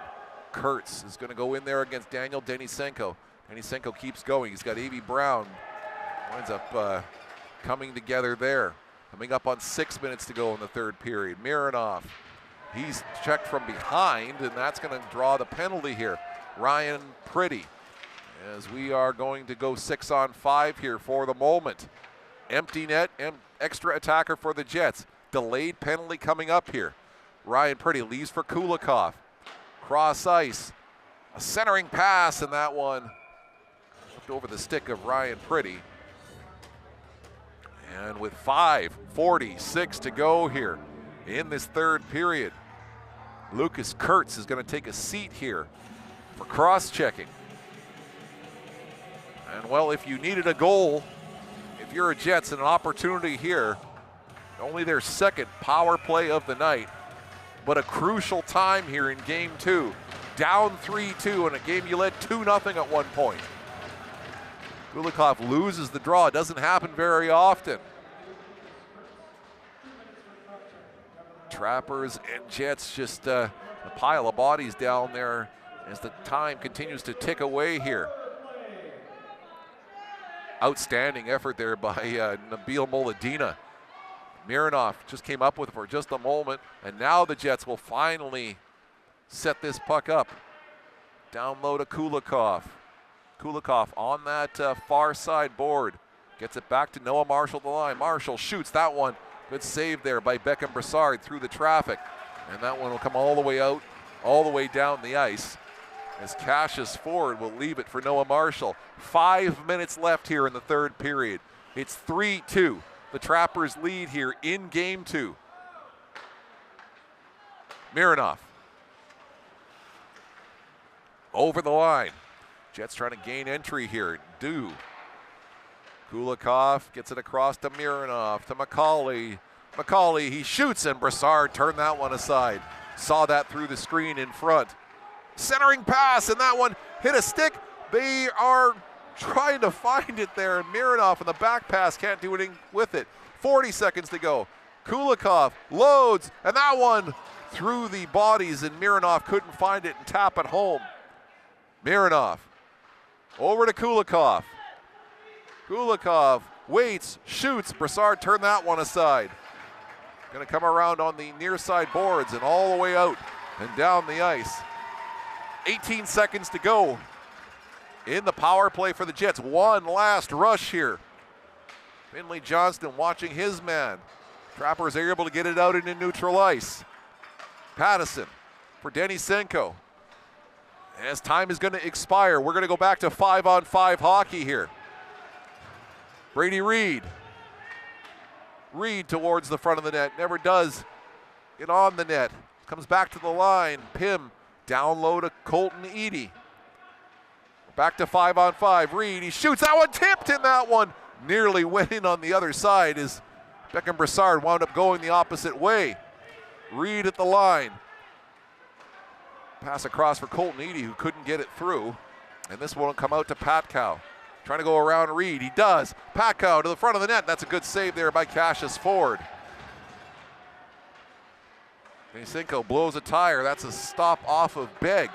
Kurtz is going to go in there against Daniel Denisenko. Denisenko keeps going. He's got Davey Brown. Winds up coming together there. Coming up on 6 minutes to go in the third period. Mironov, he's checked from behind, and that's going to draw the penalty here. Ryan Priddy, as we are going to go 6-on-5 here for the moment. Empty net and extra attacker for the Jets. Delayed penalty coming up here. Ryan Priddy leaves for Kulikov. Cross ice. A centering pass, and that one left over the stick of Ryan Priddy. And with 5:46 to go here in this third period, Lucas Kurtz is going to take a seat here for cross-checking. And well, if you needed a goal, if you're a Jets and an opportunity here, only their second power play of the night, but a crucial time here in game 2. Down 3-2 in a game you led 2-0 at one point. Kulikov loses the draw. It doesn't happen very often. Trappers and Jets just a pile of bodies down there as the time continues to tick away here. Outstanding effort there by Nabil Moladina. Mironov just came up with it for just a moment, and now the Jets will finally set this puck up. Down low to Kulikov. Kulikov on that far side board. Gets it back to Noah Marshall at the line. Marshall shoots that one. Good save there by Beckham Brassard through the traffic. And that one will come all the way out, all the way down the ice, as Cassius Ford will leave it for Noah Marshall. 5 minutes left here in the third period. It's 3-2. The Trappers lead here in game 2. Mironov. Over the line. Jets trying to gain entry here. Kulikov gets it across to Mironov, to McCauley. McCauley, he shoots, and Brassard turned that one aside. Saw that through the screen in front. Centering pass, and that one hit a stick. They are trying to find it there, and Mironov in the back pass can't do anything with it. 40 seconds to go. Kulikov loads, and that one through the bodies, and Mironov couldn't find it and tap it home. Mironov over to Kulikov. Kulikov waits, shoots. Brassard turned that one aside. Going to come around on the near side boards and all the way out and down the ice. 18 seconds to go in the power play for the Jets. One last rush here. Finley Johnston watching his man. Trappers are able to get it out into neutral ice. Pattison for Denisenko. As time is going to expire, we're going to go back to 5-on-5 hockey here. Brady Reed. Reed towards the front of the net. Never does get on the net. Comes back to the line. Pym down low to Colton Eady. Back to 5-on-5. Reed, he shoots. That one tipped, and that one nearly went in on the other side as Beckham Brassard wound up going the opposite way. Reed at the line. Pass across for Colton Eady, who couldn't get it through. And this one will come out to Patkow. Trying to go around Reed. He does. Patkow to the front of the net. That's a good save there by Cassius Ford. Denisenko blows a tire. That's a stop off of Begg.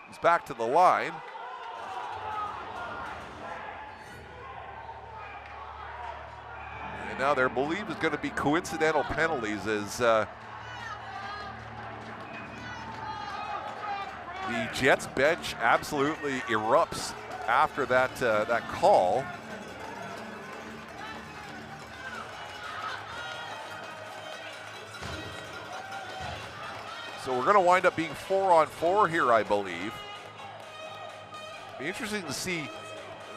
He's back to the line. And now there believed is going to be coincidental penalties as the Jets bench absolutely erupts after that call. So we're going to wind up being 4-on-4 here, I believe. Be interesting to see.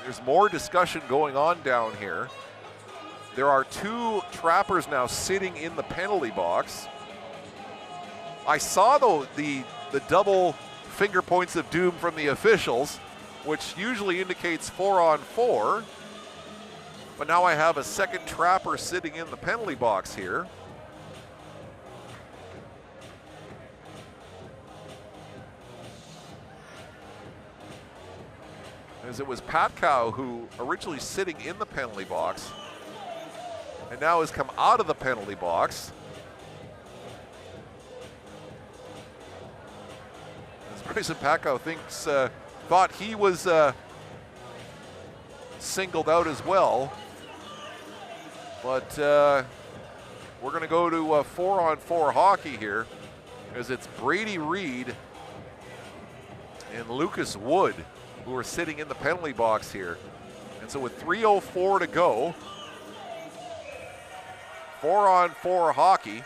There's more discussion going on down here. There are 2 Trappers now sitting in the penalty box. I saw the double finger points of doom from the officials, which usually indicates 4-on-4. But now I have a second Trapper sitting in the penalty box here. As it was Patkow who originally sitting in the penalty box and now has come out of the penalty box. As Bryson Patkow thought he was singled out as well. But we're going to go to 4-on-4 hockey here as it's Brady Reed and Lucas Wood who are sitting in the penalty box here. And so with 3:04 to go, 4-on-4 hockey.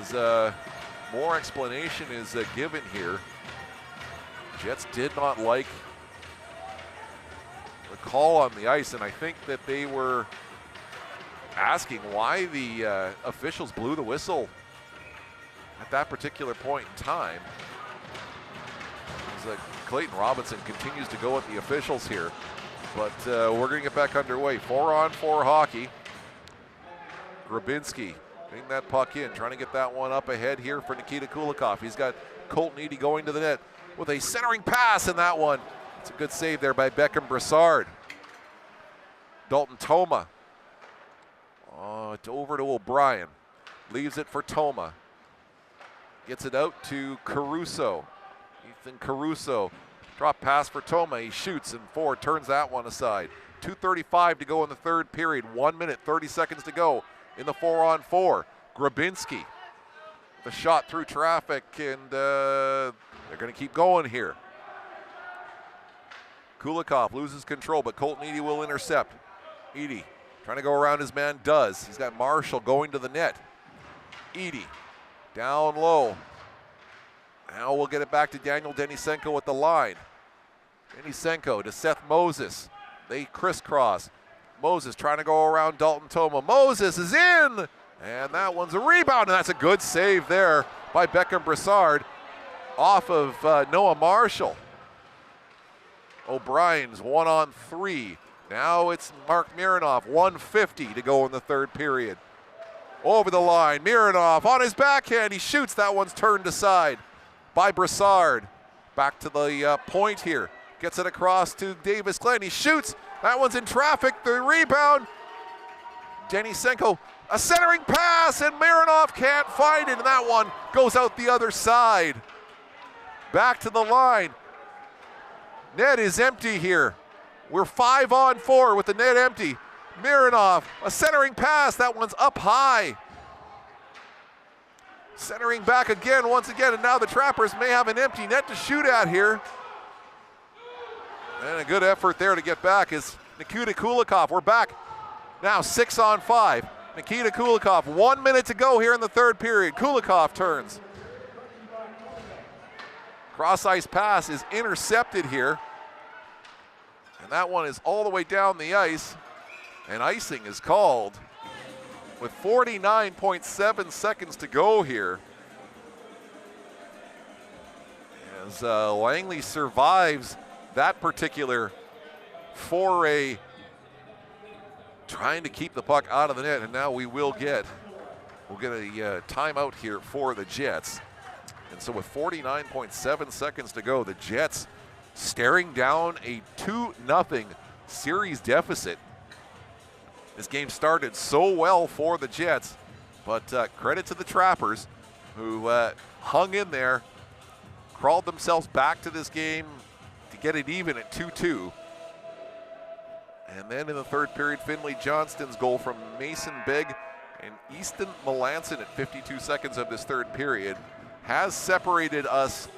As more explanation is given here. Jets did not like the call on the ice, and I think that they were asking why the officials blew the whistle at that particular point in time. As Clayton Robinson continues to go at the officials here. But we're going to get back underway. 4-on-4 hockey. Grabinski getting that puck in, trying to get that one up ahead here for Nikita Kulikov. He's got Colton Eady going to the net with a centering pass in that one. It's a good save there by Beckham Brassard. Dalton Toma. Over to O'Brien. Leaves it for Toma. Gets it out to Caruso. Ethan Caruso. Drop pass for Toma. He shoots and Ford turns that one aside. 2:35 to go in the third period. 1 minute, 30 seconds to go in the 4-on-4. Grabinski. The shot through traffic, and they're going to keep going here. Kulikov loses control, but Colton Eady will intercept. Eady trying to go around his man, does. He's got Marshall going to the net. Eady down low. Now we'll get it back to Daniel Denisenko at the line. Denisenko to Seth Moses. They crisscross. Moses trying to go around Dalton Toma. Moses is in! And that one's a rebound, and that's a good save there by Beckham Brassard off of Noah Marshall. O'Brien's 1-on-3. Now it's Mark Mironov, 1:50 to go in the third period. Over the line, Mironov on his backhand, he shoots, that one's turned aside by Brassard. Back to the point here, gets it across to Davis Glenn, he shoots, that one's in traffic, the rebound. Denisenko, a centering pass, and Mironov can't find it, and that one goes out the other side. Back to the line. Net is empty here. We're 5-on-4 with the net empty. Mironov, a centering pass, that one's up high. Centering back again, once again, and now the Trappers may have an empty net to shoot at here. And a good effort there to get back is Nikita Kulikov. We're back now 6-on-5. Nikita Kulikov, 1 minute to go here in the third period. Kulikov turns. Cross-ice pass is intercepted here. And that one is all the way down the ice. And icing is called with 49.7 seconds to go here. As Langley survives that particular foray, trying to keep the puck out of the net, and now we'll get a timeout here for the Jets. And so with 49.7 seconds to go, the Jets staring down a 2-0 series deficit. This game started so well for the Jets, but credit to the Trappers who hung in there, crawled themselves back to this game to get it even at 2-2. And then in the third period, Finley Johnston's goal from Mason Bigg and Easton Melanson at 52 seconds of this third period has separated us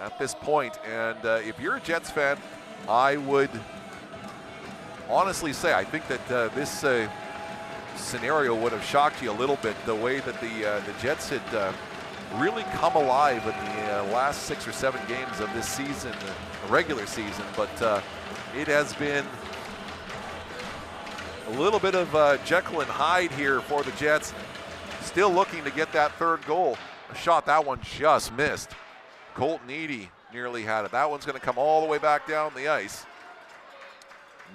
at this point. And if you're a Jets fan, I would honestly say I think that this scenario would have shocked you a little bit, the way that the Jets had really come alive in the last 6 or 7 games of this season, the regular season. But it has been a little bit of Jekyll and Hyde here for the Jets, still looking to get that third goal. A shot, that one just missed. Colton Eady nearly had it. That one's going to come all the way back down the ice.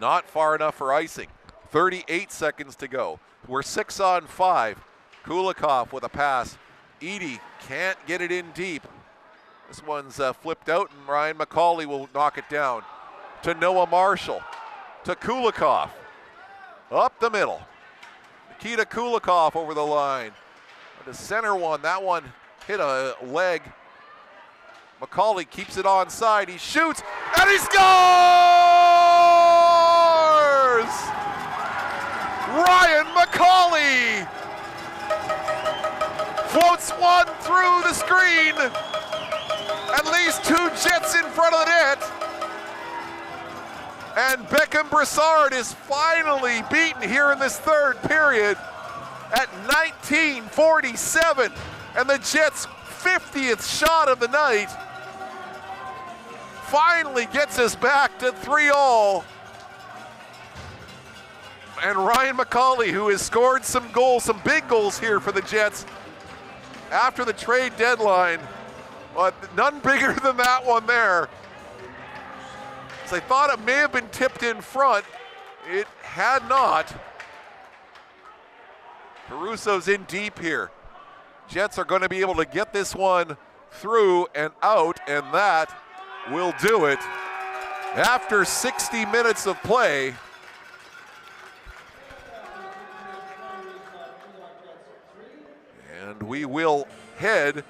Not far enough for icing. 38 seconds to go. We're 6-on-5. Kulikov with a pass. Eady can't get it in deep. This one's flipped out, and Ryan McCauley will knock it down to Noah Marshall. To Kulikov. Up the middle. Nikita Kulikov over the line. The center one, that one hit a leg. McCauley keeps it onside. He shoots, and he scores! Ryan McCauley floats one through the screen. At least 2 Jets in front of the net. And Beckham Brassard is finally beaten here in this third period at 19:47. And the Jets' 50th shot of the night finally gets us back to 3-all. And Ryan McCauley, who has scored some goals, some big goals here for the Jets after the trade deadline, but none bigger than that one there. I thought it may have been tipped in front. It had not. Caruso's in deep here. Jets are going to be able to get this one through and out, and that will do it. After 60 minutes of play, and we will head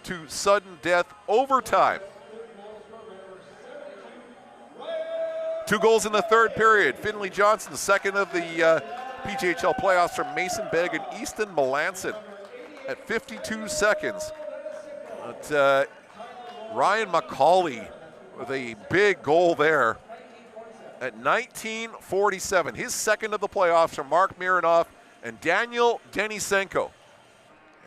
to sudden death overtime. 2 goals in the third period. Finley Johnson, second of the PJHL playoffs from Mason Begg and Easton Melanson at 52 seconds. But Ryan McCauley with a big goal there at 19:47. His second of the playoffs from Mark Mironov and Daniel Denisenko.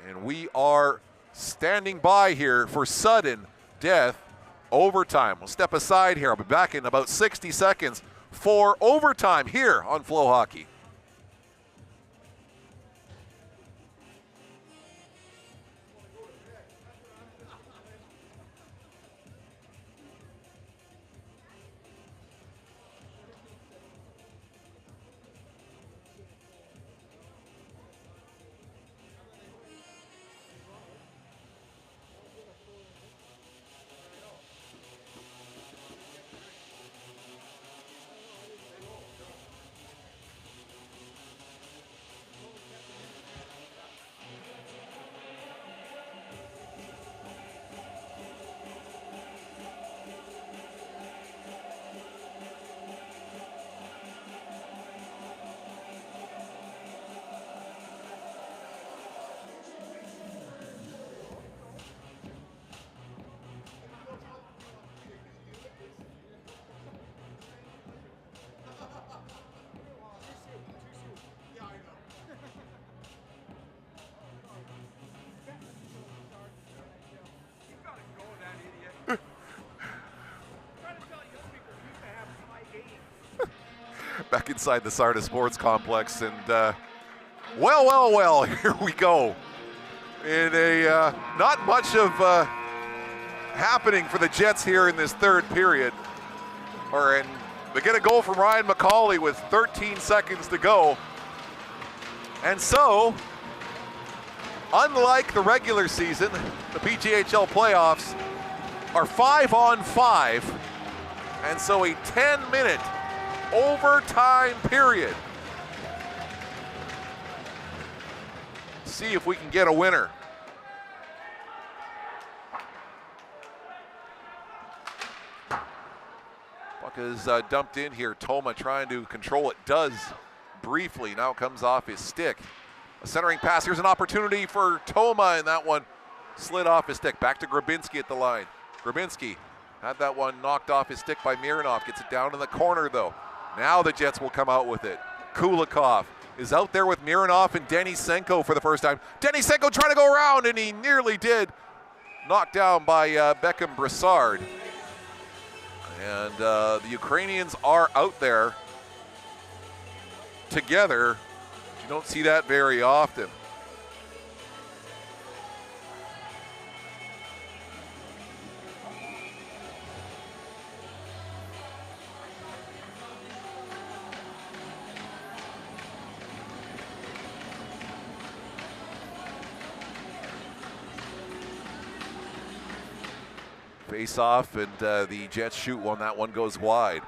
And we are standing by here for sudden death overtime. We'll step aside here. I'll be back in about 60 seconds for overtime here on Flow Hockey. Back inside the Sarda Sports Complex, and well, here we go. In a not much of happening for the Jets here in this third period. They get a goal from Ryan McCauley with 13 seconds to go. And so, unlike the regular season, the PJHL playoffs are 5-on-5, and so a 10-minute overtime period. See if we can get a winner. Puck is dumped in here. Toma trying to control it. Does briefly. Now comes off his stick. A centering pass. Here's an opportunity for Toma, and that one slid off his stick. Back to Grabinski at the line. Grabinski had that one knocked off his stick by Mironov. Gets it down in the corner, though. Now the Jets will come out with it. Kulikov is out there with Mironov and Denisenko for the first time. Denisenko trying to go around, and he nearly did. Knocked down by Beckham Brassard. And the Ukrainians are out there together. You don't see that very often. Face off, and the Jets shoot one. That one goes wide.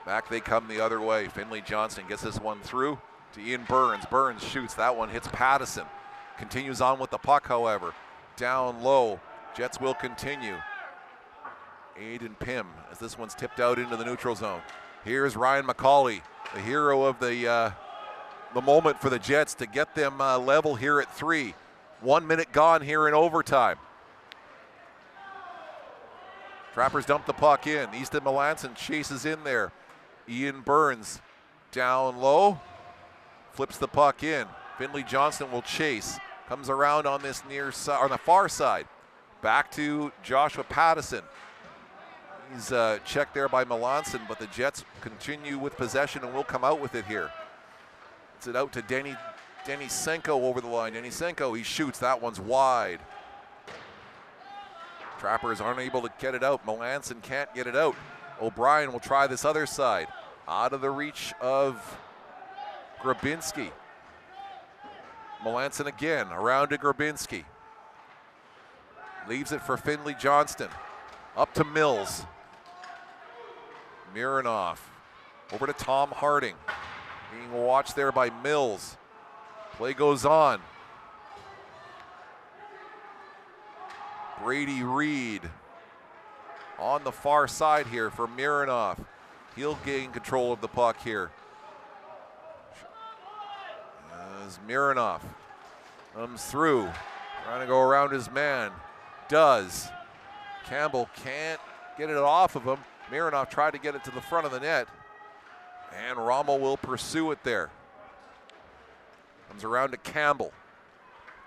Back they come the other way. Finley Johnson gets this one through to Ian Burns. Burns shoots. That one hits Pattison. Continues on with the puck, however. Down low. Jets will continue. Aiden Pym as this one's tipped out into the neutral zone. Here's Ryan McCauley, the hero of the moment for the Jets to get them level here at 3. 1 minute gone here in overtime. Trappers dump the puck in. Easton Melanson chases in there. Ian Burns down low. Flips the puck in. Finley Johnson will chase. Comes around on this near side, on the far side. Back to Joshua Pattison. He's checked there by Melanson, but the Jets continue with possession and will come out with it here. It's it out to Denisenko over the line. Denisenko, he shoots. That one's wide. Trappers aren't able to get it out. Melanson can't get it out. O'Brien will try this other side. Out of the reach of Grabinski. Melanson again, around to Grabinski. Leaves it for Finley Johnston. Up to Mills. Mironov. Over to Tom Harding. Being watched there by Mills. Play goes on. Brady Reed on the far side here for Mironov. He'll gain control of the puck here. As Mironov comes through, trying to go around his man. Does. Campbell can't get it off of him. Mironov tried to get it to the front of the net. And Rommel will pursue it there. Comes around to Campbell.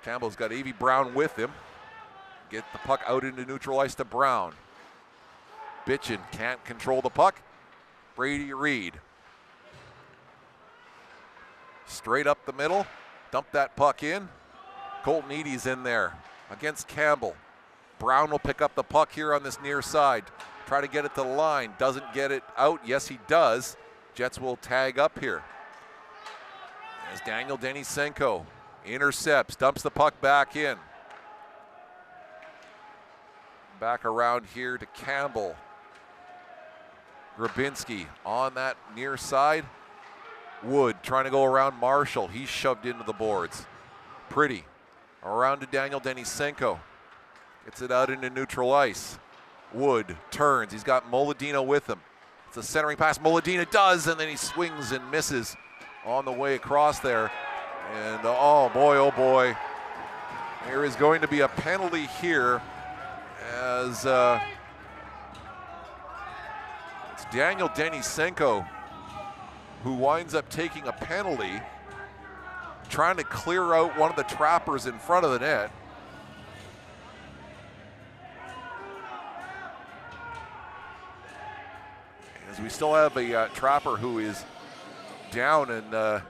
Campbell's got Avey Brown with him. Get the puck out into neutral ice to Brown. Bitchin can't control the puck. Brady Reed. Straight up the middle. Dump that puck in. Colton Eady's in there against Campbell. Brown will pick up the puck here on this near side. Try to get it to the line. Doesn't get it out. Yes, he does. Jets will tag up here. As Daniel Denisenko intercepts, dumps the puck back in. Back around here to Campbell. Grabinski on that near side. Wood trying to go around Marshall. He's shoved into the boards. Pretty around to Daniel Denisenko. Gets it out into neutral ice. Wood turns. He's got Moladino with him. It's a centering pass. Moladino does, and then he swings and misses on the way across there. And oh boy, there is going to be a penalty here as it's Daniel Denisenko who winds up taking a penalty, trying to clear out one of the trappers in front of the net. As we still have a trapper who is down and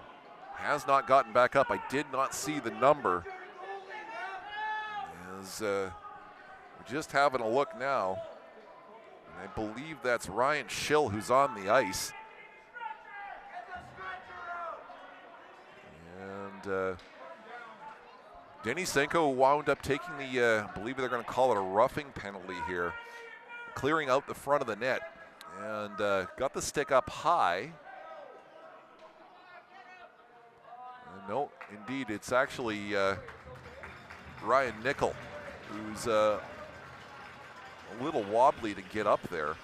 has not gotten back up. I did not see the number. As we're just having a look now. And I believe that's Ryan Schill who's on the ice. And Denisenko wound up taking the, I believe they're going to call it a roughing penalty here, clearing out the front of the net, and got the stick up high. No, indeed, it's actually Ryan Nickel, who's a little wobbly to get up there.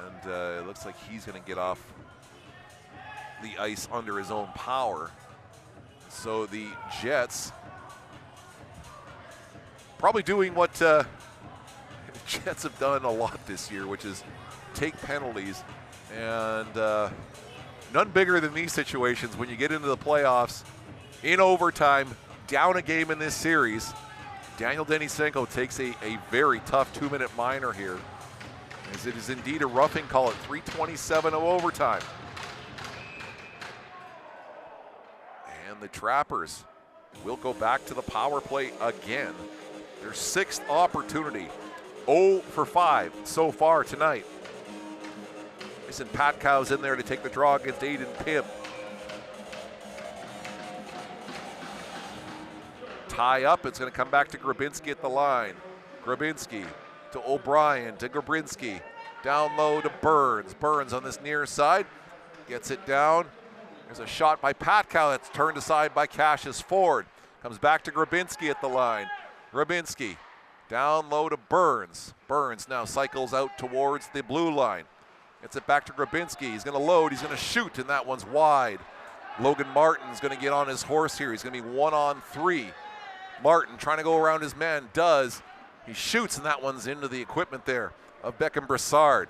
And it looks like he's going to get off the ice under his own power. So the Jets probably doing what Jets have done a lot this year, which is take penalties. And none bigger than these situations when you get into the playoffs in overtime, down a game in this series. Daniel Denisenko takes a very tough 2-minute minor here, as it is indeed a roughing call at 3:27 of overtime. And the Trappers will go back to the power play again. Their 6th opportunity. 0 for 5 so far tonight. Mason Patkow's in there to take the draw against Aiden Pim. Tie up, it's going to come back to Grabinski at the line. Grabinski to O'Brien, to Grabinski. Down low to Burns. Burns on this near side. Gets it down. There's a shot by Patkow that's turned aside by Cassius Ford. Comes back to Grabinski at the line. Grabinski down low to Burns. Burns now cycles out towards the blue line. Gets it back to Grabinski. He's going to load. He's going to shoot, and that one's wide. Logan Martin's going to get on his horse here. He's going to be 1-on-3. Martin trying to go around his man. Does. He shoots, and that one's into the equipment there of Beckham Brassard.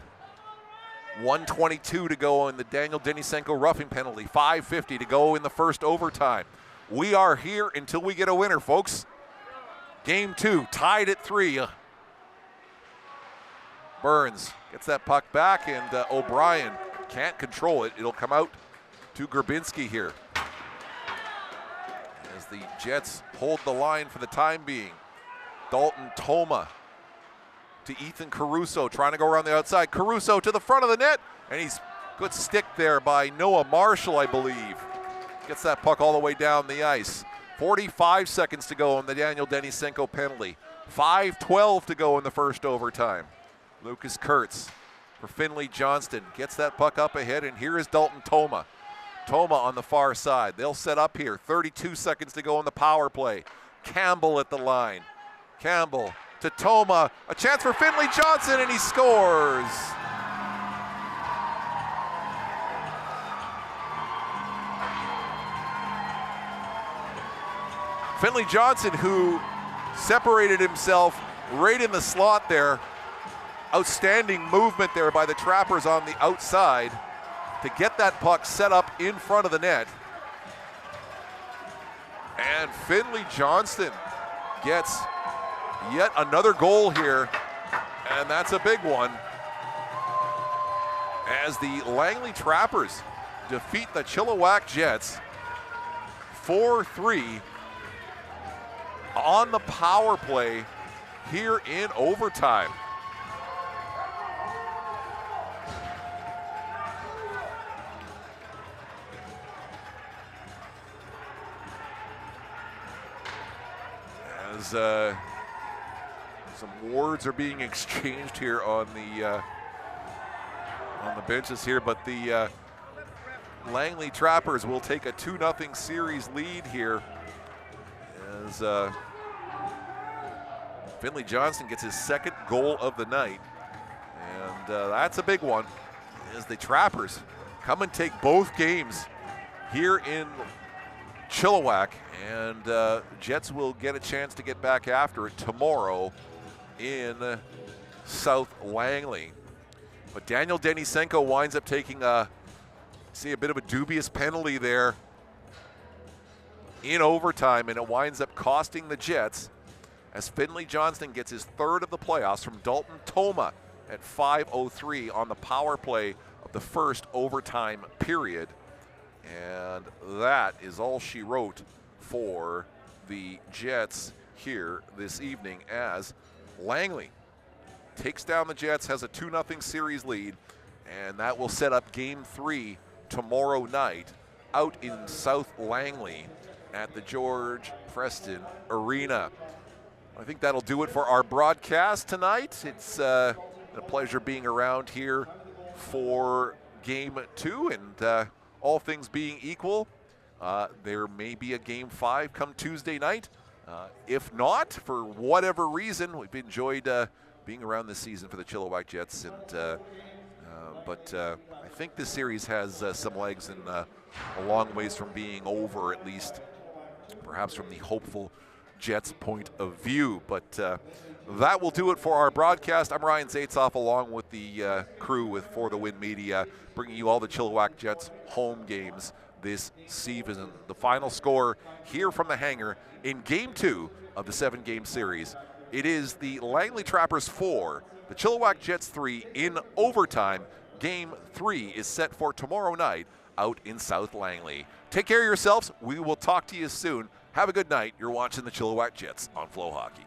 1:22 to go in the Daniel Denisenko roughing penalty. 5:50 to go in the first overtime. We are here until we get a winner, folks. Game 2, tied at 3. Burns gets that puck back, and O'Brien can't control it. It'll come out to Grabinski here, as the Jets hold the line for the time being. Dalton Toma to Ethan Caruso, trying to go around the outside. Caruso to the front of the net, and he's good stick there by Noah Marshall, I believe. Gets that puck all the way down the ice. 45 seconds to go on the Daniel Denisenko penalty. 5:12 to go in the first overtime. Lucas Kurtz for Finley Johnston gets that puck up ahead, and here is Dalton Toma. Toma on the far side. They'll set up here. 32 seconds to go on the power play. Campbell at the line. Campbell to Toma. A chance for Finley Johnson, and he scores. Finley Johnson, who separated himself right in the slot there. Outstanding movement there by the Trappers on the outside to get that puck set up in front of the net. And Finley Johnston gets yet another goal here, and that's a big one, as the Langley Trappers defeat the Chilliwack Jets 4-3 on the power play here in overtime. As some words are being exchanged here on the benches here, but the Langley Trappers will take a 2-0 series lead here as Finley Johnston gets his second goal of the night, and that's a big one as the Trappers come and take both games here in Chilliwack, and Jets will get a chance to get back after it tomorrow in South Langley. But Daniel Denisenko winds up taking a bit of a dubious penalty there in overtime, and it winds up costing the Jets as Finley Johnston gets his third of the playoffs from Dalton Toma at 5:03 on the power play of the first overtime period. And that is all she wrote for the Jets here this evening, as Langley takes down the Jets, has a 2-0 series lead, and that will set up Game 3 tomorrow night out in South Langley at the George Preston Arena. I think that'll do it for our broadcast tonight. It's a pleasure being around here for Game 2, and all things being equal, there may be a Game 5 come Tuesday night. If not, for whatever reason, we've enjoyed being around this season for the Chilliwack Jets, and but I think this series has some legs and a long ways from being over, at least perhaps from the hopeful Jets' point of view. But that will do it for our broadcast. I'm Ryan Zaitzoff, along with the crew with For the Win Media, bringing you all the Chilliwack Jets home games this season. The final score here from the hangar in Game 2 of the 7-game series. It is the Langley Trappers 4, the Chilliwack Jets 3 in overtime. Game 3 is set for tomorrow night out in South Langley. Take care of yourselves. We will talk to you soon. Have a good night. You're watching the Chilliwack Jets on Flow Hockey.